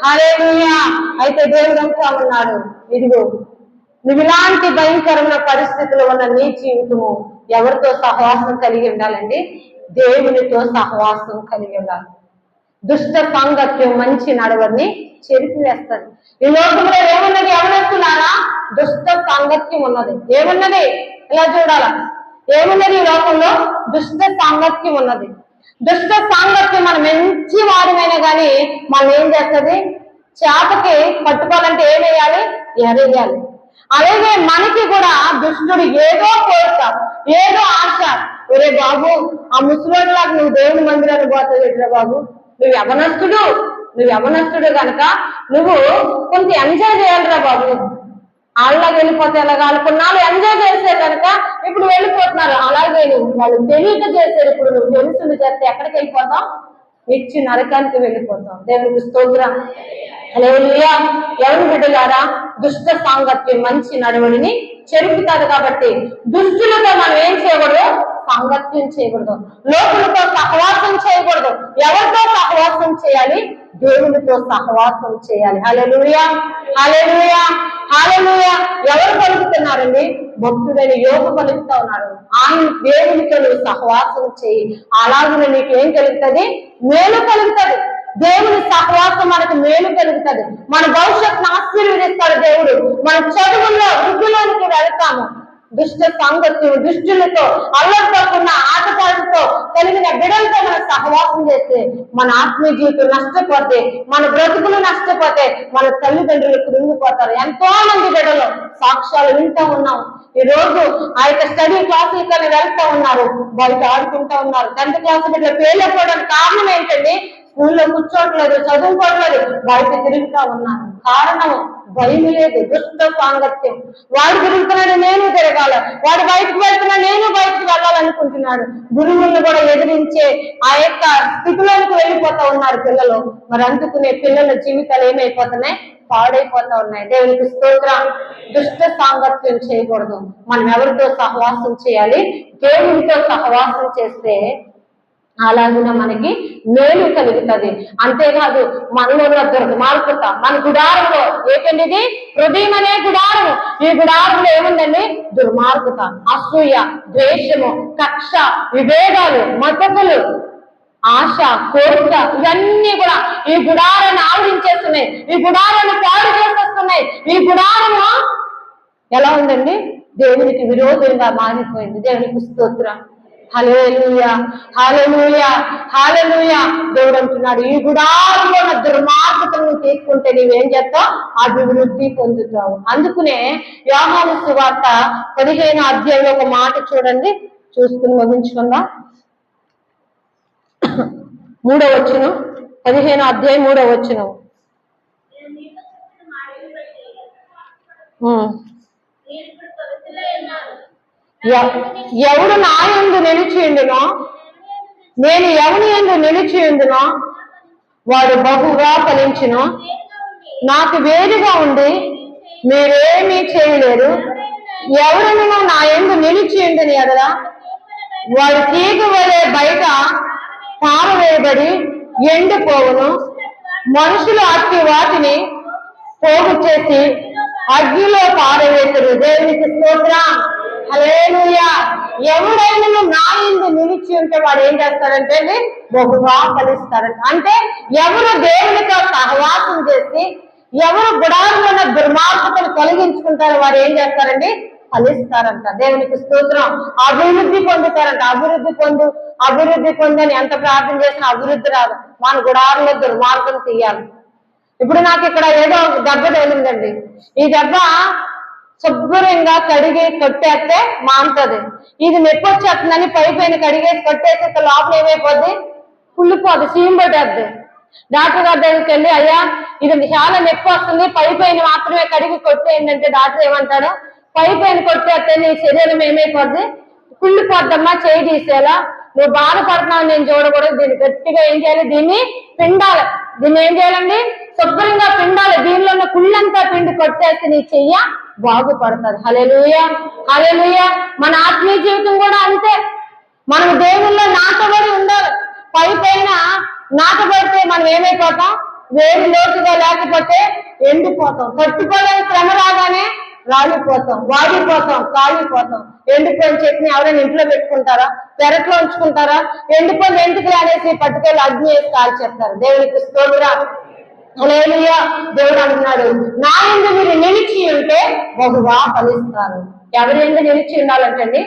A: హల్లెలూయా. అయితే దేవుడు అంటా ఉన్నాడు, ఇదిగో నువ్వు ఇలాంటి భయంకరమైన పరిస్థితుల్లో ఉన్న నీ జీవితము ఎవరితో సహవాసం కలిగి ఉండాలండి? దేవునితో సహవాసం కలిగి ఉండాలి. దుష్ట సాంగత్యం మంచి నడవడిని చెరిపివేస్తుంది. ఈ లోకంలో ఏమున్నది? యవనస్తులారా, దుష్ట సాంగత్యం ఉన్నది. ఏమున్నది? ఇలా చూడాల, ఏమున్నది? ఈ లోకంలో దుష్ట సాంగత్యం ఉన్నది. దుష్ట సాంగత్యం మనం మంచి వాడిమైనా కానీ మనం ఏం చేస్తుంది? చేపకి పట్టుకోవాలంటే ఏం వేయాలి? ఎరేయాలి. అలాగే మనకి కూడా దుష్టుడు ఏదో కోరిక, ఏదో ఆశ. ఒరే బాబు, ఆ ముసలోడిలాగా నువ్వు దేవుని మందిరాన్ని పోతావు ఎట్లా బాబు, నువ్వు యవనస్తుడు కనుక నువ్వు కొంత ఎంజాయ్ చేయాలిరా బాబు. వాళ్ళకి వెళ్ళిపోతే ఎలాగా? వాళ్ళు కొన్నాళ్ళు ఎంజాయ్ చేస్తే కనుక ఇప్పుడు వెళ్ళిపోతున్నారు. అలాగే వాళ్ళు తెలియక చేశారు. ఇప్పుడు నువ్వు తెలుసులు చేస్తే ఎక్కడికి వెళ్ళిపోతావు? నిత్య నరకానికి వెళ్ళిపోతాం. దేవునికి స్తోత్రం. హల్లెలూయా. ఎవరి బిడ్డలారా, దుష్ట సాంగత్యం మంచి నడవడిని చెరుపుతారు. కాబట్టి దుష్టులతో మనం ఏం చేయకూడదు? సాంగత్యం చేయకూడదు. లోకులతో సహవాసం చేయకూడదు. ఎవరితో సహవాసం చేయాలి? దేవునితో సహవాసం చేయాలి. హల్లెలూయా, హల్లెలూయా, హల్లెలూయా. ఎవరు పలుకుతున్నారండి? భక్తుడైన యోబు పలుకుతా ఉన్నాడు. ఆయన దేవునితో నువ్వు సహవాసం చేయి, అలాగే నీకు ఏం కలుగుతుంది? మేలు కలుగుతుంది. దేవుని సహవాసం మనకు మేలు కలుగుతుంది. మన భవిష్యత్తును ఆశీర్వదిస్తాడు దేవుడు. మన చదువుల్లో వృద్ధిలోనికి వెళ్తాము. దుష్ట సాంగత్యం, దుష్టులతో, అల్లరితో ఉన్న ఆటపాటలతో కలిగిన బిడ్డలతో మనం సహవాసం చేస్తే మన ఆత్మీయ జీవితం నష్టపోతే, మన బ్రతుకులు నష్టపోతే, మన తల్లిదండ్రులు కృంగిపోతారు. ఎంతో మంది బిడ్డలు సాక్ష్యాలు వింటూ ఉన్నాం. ఈ రోజు ఆ యొక్క స్టడీ క్లాసులకని వెళ్తా ఉన్నారు, బయట ఆడుకుంటా ఉన్నారు. 10th క్లాస్ బిడ్డలు ఫెయిల్ అయిపోవడానికి కారణం ఏంటండి? స్కూల్లో కూర్చోట్లేదు, చదువుకోవట్లేదు, బయట తిరుగుతా ఉన్నారు. కారణం భయం లేదు, దుష్ట సాంగత్యం. వాడు తిరుగుతున్నాడు, నేను తిరగాల. వాడు బయటకు వెళ్తున్నాడు, నేను బయటకు వెళ్ళాలనుకుంటున్నాడు. గురువులను కూడా ఎదిరించే ఆ యొక్క స్థితిలోకి వెళ్ళిపోతా ఉన్నారు పిల్లలు. మరి అందుకునే పిల్లల జీవితాలు ఏమైపోతున్నాయి? పాడైపోతా ఉన్నాయి. దేవునికి స్తోత్రం. దుష్ట సాంగత్యం చేయకూడదు. మనం ఎవరితో సహవాసం చేయాలి? దేవునితో సహవాసం చేస్తే అలాగున మనకి మేలు కలుగుతుంది. అంతేకాదు మనలో ఉన్న దుర్మార్గత మన గుడారంలో ఏంటండి ఇది హృదయం అనే గుడారము. ఈ గుడారంలో ఏముందండి దుర్మార్గత, అసూయ, ద్వేషము, కక్ష, విభేదాలు, మతకులు, ఆశ, కోరిక ఇవన్నీ కూడా ఈ గుడారాన్ని ఆవరించేస్తున్నాయి. ఈ గుడారాన్ని పాడు చేసేస్తున్నాయి. ఈ గుడారము ఎలా ఉందండి దేవునికి విరోధంగా మారిపోయింది. దేవునికి స్తోత్రం. హల్లెలూయా, హల్లెలూయా, హల్లెలూయా. దేవుడు అంటున్నాడు ఈ గుడారంలో ఉన్న దుర్మార్గతను తీసుకుంటే నీవేం చేస్తావు అభివృద్ధి పొందుతావు. అందుకునే యోహాను సువార్త 15వ అధ్యాయంలో ఒక మాట చూడండి, చూసుకుని ముగించుకుందాం. 3వ వచనం, 15వ అధ్యాయం 3వ వచనం. ఎవడు నా యందు నిలిచియుండునో, నేను ఎవని యందు నిలిచియుండునో వాడు బహుగా ఫలించును. నాకు వేరుగా ఉండి మీరేమీ చేయలేరు. ఎవరైనా నా యందు నిలిచియుండుని ఎడల వాడు తీగ వలె బయట పారవేయబడి ఎండిపోవును. మనుషులు అట్టి వాటిని పోగు చేసి అగ్నిలో పారవేతురు. దేవునికి స్తోత్రం. హల్లెలూయా. ఎవరైనా నా యందు నిలిచి ఉంటే వాడు ఏం చేస్తారంటే బహుగా ఫలిస్తారంట. అంటే ఎవరు దేవునితో సహవాసం చేసి ఎవరు గుడారంలో ఉన్న దుర్మార్గతను తొలగించుకుంటారో వారు ఏం చేస్తారండి ఫలిస్తారంట. దేవునికి స్తోత్రం. అభివృద్ధి పొందుతారంట. అభివృద్ధి పొందని ఎంత ప్రార్థన చేసినా అభివృద్ధి రాదు. మన గుడారంలో దుర్మార్గం తీయాలి. ఇప్పుడు నాకు ఇక్కడ ఏదో దెబ్బ తగిలిందండి. ఈ దెబ్బ శుభ్రంగా కడిగి కొట్టేస్తే మాంతది. ఇది నొప్పి వచ్చేస్తుందని పైపైన కడిగేసి కొట్టేస్తే లోపల ఏమైపోద్ది కుళ్ళిపోద్ది, సీమ్ పట్టేద్ది. డాక్టర్ గారి దగ్గరికి వెళ్ళి అయ్యా ఇది చాలా నొప్పి వస్తుంది, పైపైన మాత్రమే కడిగి కొట్టేయండి అంటే డాక్టర్ ఏమంటాడు పైపైన కొట్టేస్తే నీ శరీరం ఏమైపోద్ది కుళ్ళిపోద్దమ్మా, చేయి తీసేలా. నువ్వు బాధపడుతున్నావు నేను చూడకూడదు. దీన్ని గట్టిగా ఏం చేయాలి, దీన్ని పిండాలి. దీన్ని ఏం చేయాలండి శుభ్రంగా పిండాలి. దీనిలో ఉన్న కుళ్ళంతా పిండి కొట్టేస్తే నీ చెయ్య బాగుపడతారు. హల్లెలూయా, హల్లెలూయా. మన ఆత్మీయ జీవితం కూడా అంతే. మనం దేవుల్లో నాటబడి ఉండాలి. పైపైన నాటబడితే మనం ఏమైపోతాం వేడి లోతుగా లేకపోతే ఎండిపోతాం. తట్టుకోలేని శ్రమ రాగానే రాలిపోతాం, వాడిపోతాం, కాలిపోతాం. ఎండిపోయిన చెట్టుని ఎవరైనా ఇంట్లో పెట్టుకుంటారా, పెరట్లో ఉంచుకుంటారా? ఎండిపోయిన ఎంటుకలు అనేసి పట్టుకెళ్ళి అగ్ని వేసి కాల్చేస్తారు. దేవునికి స్తోత్రం. హల్లెలూయా. దేవుడు అంటున్నాడు నా యందు మీరు నిలిచి ఉంటే బహుగా ఫలిస్తారు. ఎవరి యందు నిలిచి ఉండాలంటండి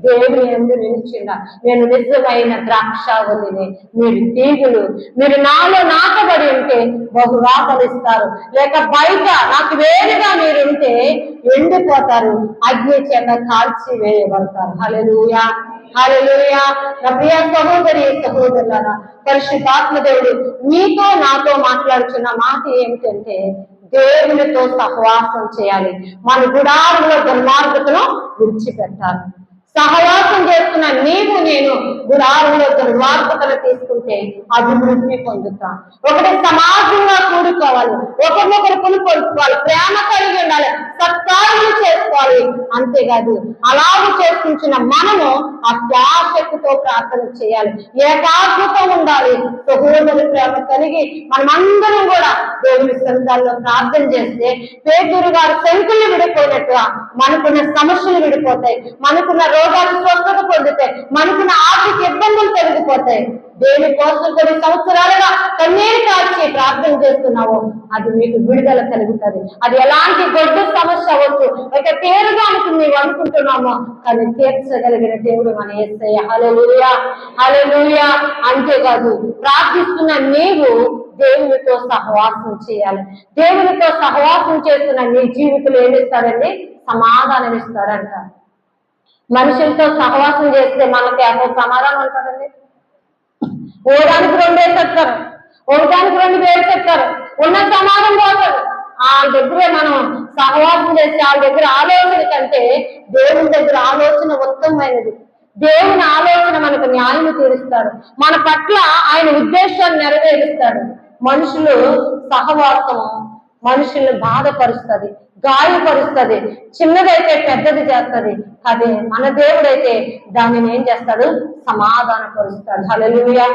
A: దేవుని యందు నిలిచి ఉండాలి. నేను నిజమైన ద్రాక్షావల్లిని, మీరు తీగులు. మీరు నాలో నాటబడి ఉంటే బహుగా ఫలిస్తారు. లేక బయట నాకు వేరుగా మీరు ఉంటే ఎండిపోతారు, అగ్ని చేత కాల్చి వేయబడతారు. హల్లెలూయా, హల్లెలూయా. నా ప్రియ సహోదరి సహోదరులారా, పరిశుద్ధాత్మ దేవుడు మీతో నాతో మాట్లాడుతున్న మాట ఏమిటంటే దేవునితో సహవాసం చేయాలి. మన గుడారంలో దుర్మార్గతను విడిచిపెట్టాలి. సహవాసం చేస్తున్న నీవు నేను గుడారంలో దుర్మార్గతను తీసుకుంటే అభివృద్ధి పొందుతాం. ఒకటి సమాజంగా కూడుకోవాలి, ఒకరినొకరు కొనుక్కోవాలి, ప్రేమ కలిగి ఉండాలి, సత్కార్యం చేసుకోవాలి. అంతేకాదు అలాగే చేసుకుంటున్న మనము అత్యాశక్తితో ప్రార్థన చేయాలి, ఏకాగ్రత ఉండాలి, సహోదరు ప్రేమ కలిగి మనమందరం కూడా దేవుని సన్నిధానంలో ప్రార్థన చేస్తే పేతురు గారు శంకులు విడిపోయినట్టుగా మనకున్న సమస్యలు విడిపోతాయి, మనకున్న రోగాలు స్వస్థత పొందుతాయి, మనకున్న ఆర్థిక ఇబ్బందులు తొలగిపోతాయి. దేనికోసం కొన్ని సంవత్సరాలుగా కన్నీరు కాల్చి ప్రార్థన చేస్తున్నావో అది మీకు విడుదల కలుగుతుంది. అది ఎలాంటి గొడ్డ సమస్య అవ్వచ్చు, ఒక పేరుగా నీవు అనుకుంటున్నామో కానీ తీర్చగలిగిన దేవుడు మన యేసయ్య. హల్లెలూయా, హల్లెలూయా. అంతేకాదు ప్రార్థిస్తున్న నీవు దేవునితో సహవాసం చేయాలి. దేవునితో సహవాసం చేస్తున్న నీ జీవితంలో ఏమిస్తాడండి సమాధానం ఇస్తాడంట. మనుషులతో సహవాసం చేస్తే మనకి అసలు సమాధానం ఉంటుందండి. ఓడానికి 2 వేసేస్తారు, ఒకటానికి 2 వేసేస్తారు, ఉన్న సమాధానం పోతారు. వాళ్ళ దగ్గరే మనం సహవాసం చేస్తే వాళ్ళ దగ్గర ఆలోచన కంటే దేవుని దగ్గర ఆలోచన ఉత్తమమైనది. దేవుని ఆలోచన మనకు న్యాయం తీరుస్తాడు, మన పట్ల ఆయన ఉద్దేశాన్ని నెరవేరుస్తాడు. మనుషులు సహవాసము మనుషుల్ని బాధపరుస్తుంది, గాయపరుస్తుంది, చిన్నదైతే పెద్దది చేస్తుంది. అదే మన దేవుడైతే దానిని ఏం చేస్తాడు? సమాధానపరుస్తాడు. హల్లెలూయా.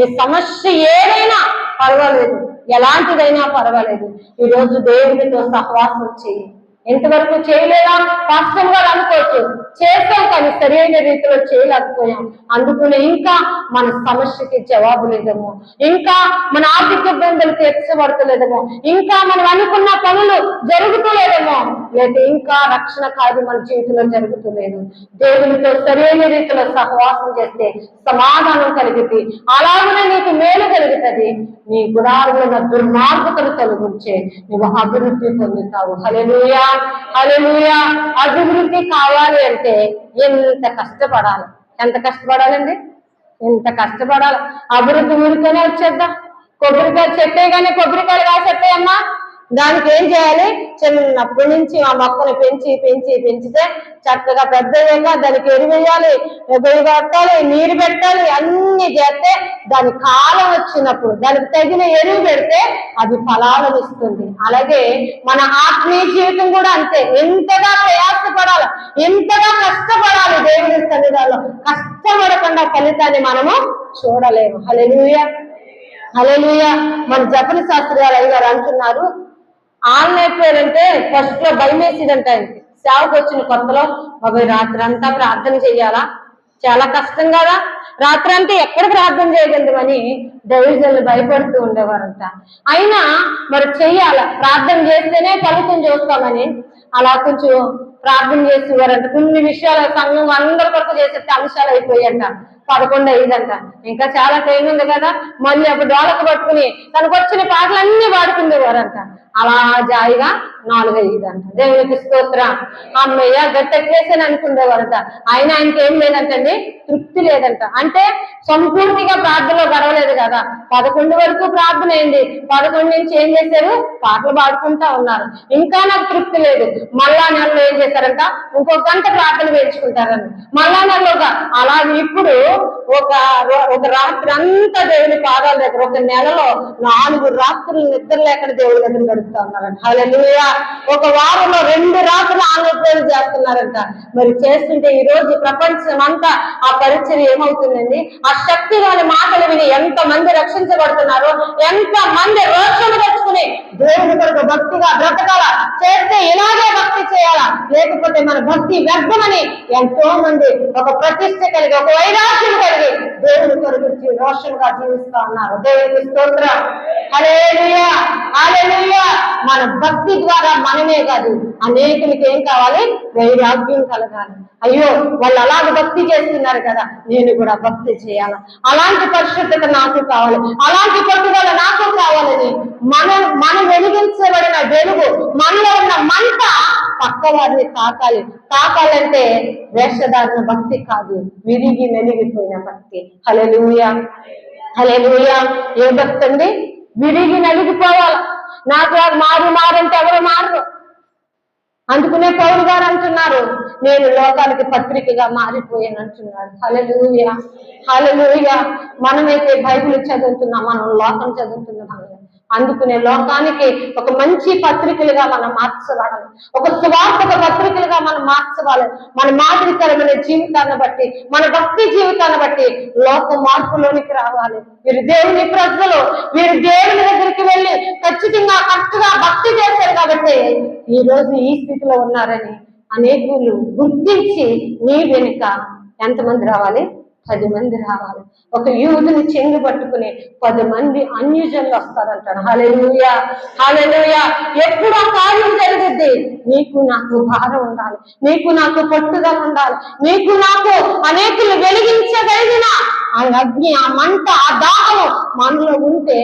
A: ఈ సమస్య ఏదైనా పర్వాలేదు, ఎలాంటిదైనా పర్వాలేదు, ఈరోజు దేవుడితో సహవాసం చేయి. ఎంతవరకు చేయలేదా పాస్టర్ గారు అనుకోవచ్చు, చేస్తాం కానీ సరైన రీతిలో చేయలేకపోయాం, అందుకునే ఇంకా మన సమస్యకి జవాబు లేదేమో, ఇంకా మన ఆర్థిక ఇబ్బందులు తీర్చబడతలేదేమో, ఇంకా మనం అనుకున్న పనులు జరుగుతలేదేమో, లేదా ఇంకా రక్షణ కార్యం మన జీవితంలో జరుగుతలేదు. దేవునితో సరైన రీతిలో సహవాసం చేస్తే సమాధానం కలిగింది, అలాగనే నీకు మేలు కలుగుతుంది. నీ గుడారంలో ఉన్న దుర్మార్గతను తొలగించే నువ్వు అభివృద్ధి పొందుతావు. హల్లెలూయా, హల్లెలూయా. అభివృద్ధి కావాలి అంటే ఎంత కష్టపడాలి, ఎంత కష్టపడాలండి, ఎంత కష్టపడాలి. అభివృద్ధి ఊరికనే వచ్చేద్దా? కొబ్బరికాయ చెట్టే కానీ కొబ్బరికాయలు కాసేస్తాయమ్మా, దానికి ఏం చేయాలి? చిన్నప్పటి నుంచి ఆ మొక్కను పెంచి పెంచి పెంచితే చక్కగా పెద్దగా దానికి ఎరువేయాలి, ఎరువు కట్టాలి, నీరు పెట్టాలి, అన్ని చేస్తే దాని కాలం వచ్చినప్పుడు దానికి తగిన ఎరువు పెడితే అది ఫలాలను ఇస్తుంది. అలాగే మన ఆత్మీయ జీవితం కూడా అంతే. ఎంతగా ప్రయాసపడాలి, ఎంతగా కష్టపడాలి దేవుని సన్నిధానంలో. కష్టపడకుండా ఫలితాన్ని మనము చూడలేము. హల్లెలూయా, హల్లెలూయా. మన జపని శాస్త్రి గారు అయ్యారు అంటున్నారు, ఆన్లైన్ అయిపోయారంటే ఫస్ట్ లో భయం వేసేదంట. సేవకు వచ్చిన కొత్తలో బాబాయ్ రాత్రి అంతా ప్రార్థన చెయ్యాలా, చాలా కష్టం కదా, రాత్రి అంతా ఎక్కడ ప్రార్థన చేయగలమని దైవజనులు భయపడుతూ ఉండేవారంట. అయినా మరి చెయ్యాల, ప్రార్థన చేస్తేనే ఫలితం చూస్తామని అలా కొంచెం ప్రార్థన చేసేవారంట. కొన్ని విషయాలు సంఘం అందరి కొరకు చేసే అంశాలు అయిపోయాయంట. 11:05 ఇంకా చాలా టైం ఉంది కదా, మళ్ళీ అప్పుడు డోలకు పట్టుకుని తనకు వచ్చిన పాటలన్నీ పాడుకుండేవారంట. అలా జాయిగా 4:05 దేవునికి స్తోత్రం. అమ్మయ్య గట్టెక్కేసాను అనుకునేవారంట. అయినా ఆయనకి ఏం లేదంటండి, తృప్తి లేదంట. అంటే సంపూర్తిగా ప్రార్థనలో గడవలేదు కదా. 11 వరకు ప్రార్థన అయింది, 11 నుంచి ఏం చేశారు? పాటలు పాడుకుంటా ఉన్నారు. ఇంకా నాకు తృప్తి లేదు. మళ్ళా నెలలో ఏం చేశారంట? ఇంకొక గంట ప్రార్థన వేయించుకుంటారని మళ్ళా నెలలోగా. అలాగే ఇప్పుడు ఒక రాత్రి అంతా దేవుని పాదాల దగ్గర, ఒక నెలలో 4 రాత్రులు నిద్ర లేకుండా దేవుడి దగ్గర గడుపుతా ఉన్నారంట. హల్లెలూయా. ఒక వారంలో 2 రాత్రులు ఆంధ్రప్రదేశ్ చేస్తున్నారంట. మరి చేస్తుంటే ఈ రోజు ప్రపంచం అంతా ఆ పరిచయం ఏమవుతుందండి? ఆ శక్తి వారి మాటలు విని ఎంత మంది రక్షించబడుతున్నారు, ఎంత మంది రోషము తెచ్చుకుని దేవుడి కొరకు భక్తిగా బ్రతకాల. చేస్తే ఇలాగే భక్తి చేయాలా, లేకపోతే మన భక్తి వ్యర్థమని ఎంతో మంది ఒక ప్రతిష్ట కలిగి, ఒక వైరాగ్యం కలిగి దేవుడి కొరకు రోషంగా జీవిస్తా ఉన్నారు. దేవుడికి స్తోత్రం. హల్లెలూయా, హల్లెలూయా. మన భక్తి ద్వారా మనమే కాదు అనేకులకి ఏం కావాలి? వైరాగ్యం కలగాలి. అయ్యో వాళ్ళు అలాంటి భక్తి చేస్తున్నారు కదా, నేను కూడా భక్తి చేయాలి, అలాంటి పరిశుద్ధత నాకు కావాలి, అలాంటి పట్టుదల నాకు కావాలని మనం వెలిగించబడిన వెలుగు, మనలో ఉన్న మంట పక్క వారిని తాకాలంటే వేషధారణ భక్తి కాదు, విరిగి నలిగిపోయిన భక్తి. హల్లెలూయా, హల్లెలూయా. ఏ భక్తి అండి? విరిగి నలిగిపోవాలి. నాకు మారంటే ఎవరు మారరు. అందుకునే పౌలు గారు అంటున్నారు, నేను లోకానికి పత్రికగా మారిపోయాను అంటున్నాడు. హల్లెలూయా, హల్లెలూయా. మనమైతే బైబిల్ చదువుతున్నాం, మనం లోకం చదువుతున్నాం. అందుకునే లోకానికి ఒక మంచి పత్రికలుగా మనం మార్చబడాలి, ఒక సువార్తక పత్రికలుగా మనం మార్చవాలి. మన మాదిరికరమైన జీవితాన్ని బట్టి, మన భక్తి జీవితాన్ని బట్టి లోక మార్పులోనికి రావాలి. వీరు దేవుని ప్రజలు, వీరు దేవుని దగ్గరికి వెళ్ళి ఖచ్చితంగా కరెక్ట్గా భక్తి చేశారు కాబట్టి ఈ రోజు ఈ స్థితిలో ఉన్నారని అనేకులు గుర్తించి నీ వెనుక ఎంతమంది రావాలి? 10 మంది రావాలి. ఒక యూదుని చెంగు పట్టుకుని 10 మంది అన్యజనులు వస్తారంటాడు. హల్లెలూయా, హల్లెలూయా. ఎప్పుడు ఆ కార్యం జరుగుద్ది? నీకు నాకు భారం ఉండాలి, నీకు నాకు పట్టుదల ఉండాలి, నీకు నాకు అనేకులు వెలిగించగలిగిన ఆ అగ్ని, ఆ మంట, ఆ దాహము మనలో ఉంటే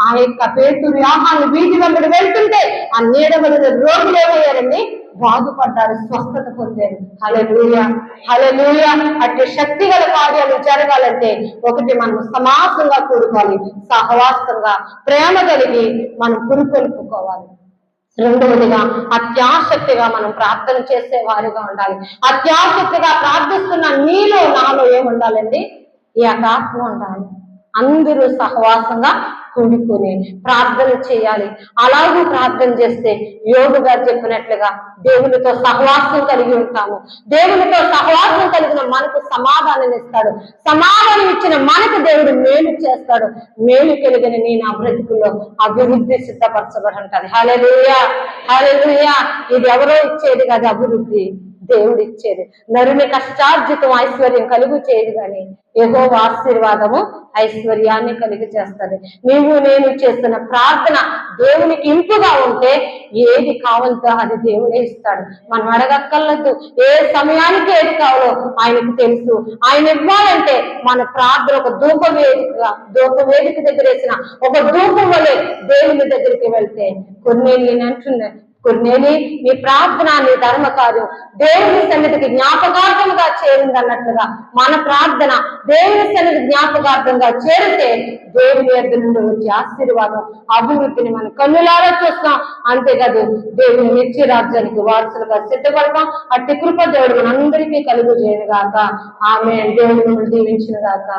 A: ఆ యొక్క పేతురు యోహాను వీధి వెంబడి వెళ్తుంటే ఆ నీడబడిన రోగులు ఏమయ్యారండి? బాగుపడ్డారు, స్వస్థత పొందారు. హల్లెలూయా, హల్లెలూయా. అట్టి శక్తి గల కార్యాలు జరగాలంటే ఒకటి మనం సమాసంగా కూడుకోవాలి, సహవాసంగా ప్రేమ కలిగి మనం పురుకొల్పుకోవాలి. రెండవదిగా అత్యాసక్తిగా మనం ప్రార్థన చేసే వారిగా ఉండాలి. అత్యాసక్తిగా ప్రార్థిస్తున్న నీలో నాలో ఏముండాలండి? ఈ ఆత్మ ఉండాలి. అందరూ సహవాసంగా కూడుకొని ప్రార్థన చేయాలి. అలాగే ప్రార్థన చేస్తే యోగు గారు చెప్పినట్లుగా దేవునితో సహవాసం కలిగి ఉంటాము. దేవునితో సహవాసం కలిగిన మనకు సమాధానం ఇస్తాడు. సమాధానం ఇచ్చిన మనకు దేవుడు మేలు చేస్తాడు. మేలు కలిగిన నీ నా బ్రతుకుల్లో అభివృద్ధి సిద్ధపరచబడి ఉంటది. హల్లెలూయా, హల్లెలూయా. ఇది ఎవరో ఇచ్చేది కాదు, అభివృద్ధి దేవుడు ఇచ్చేది. నరుని కష్టార్జితం ఐశ్వర్యం కలుగు చేయదు కానీ యెహోవా ఆశీర్వాదము ఐశ్వర్యాన్ని కలిగి చేస్తుంది. నీవు నేను చేస్తున్న ప్రార్థన దేవునికి ఇంపుగా ఉంటే ఏది కావాలో అది దేవుడే ఇస్తాడు. మనం అడగక్కర్లేదు. ఏ సమయానికి ఏది కావాలో ఆయనకు తెలుసు. ఆయన ఇవ్వాలంటే మన ప్రార్థన ఒక ధూప వేదిక దగ్గర వేసిన ఒక ధూపం వలె దేవుని దగ్గరికి వెళ్తే నేను అంటున్నాను, కొన్నేని నీ ప్రార్థన నీ ధర్మ కార్యం దేవుని సన్నిధికి జ్ఞాపకార్థంగా చేరింది అన్నట్లుగా మన ప్రార్థన దేవుని సన్నిధి జ్ఞాపకార్థంగా చేరితే దేవుని యొద్ద నుండి వచ్చే ఆశీర్వాదం అభివృద్ధిని మనం కన్నులారా చూస్తాం. అంతేకాదు దేవుని నిత్య రాజ్యానికి వారసులుగా సిద్ధపడతాం. అట్టి కృప దేవుడు మనందరికీ కలుగు చేయను గాక. ఆమె దేవుని దీవించిన గాక.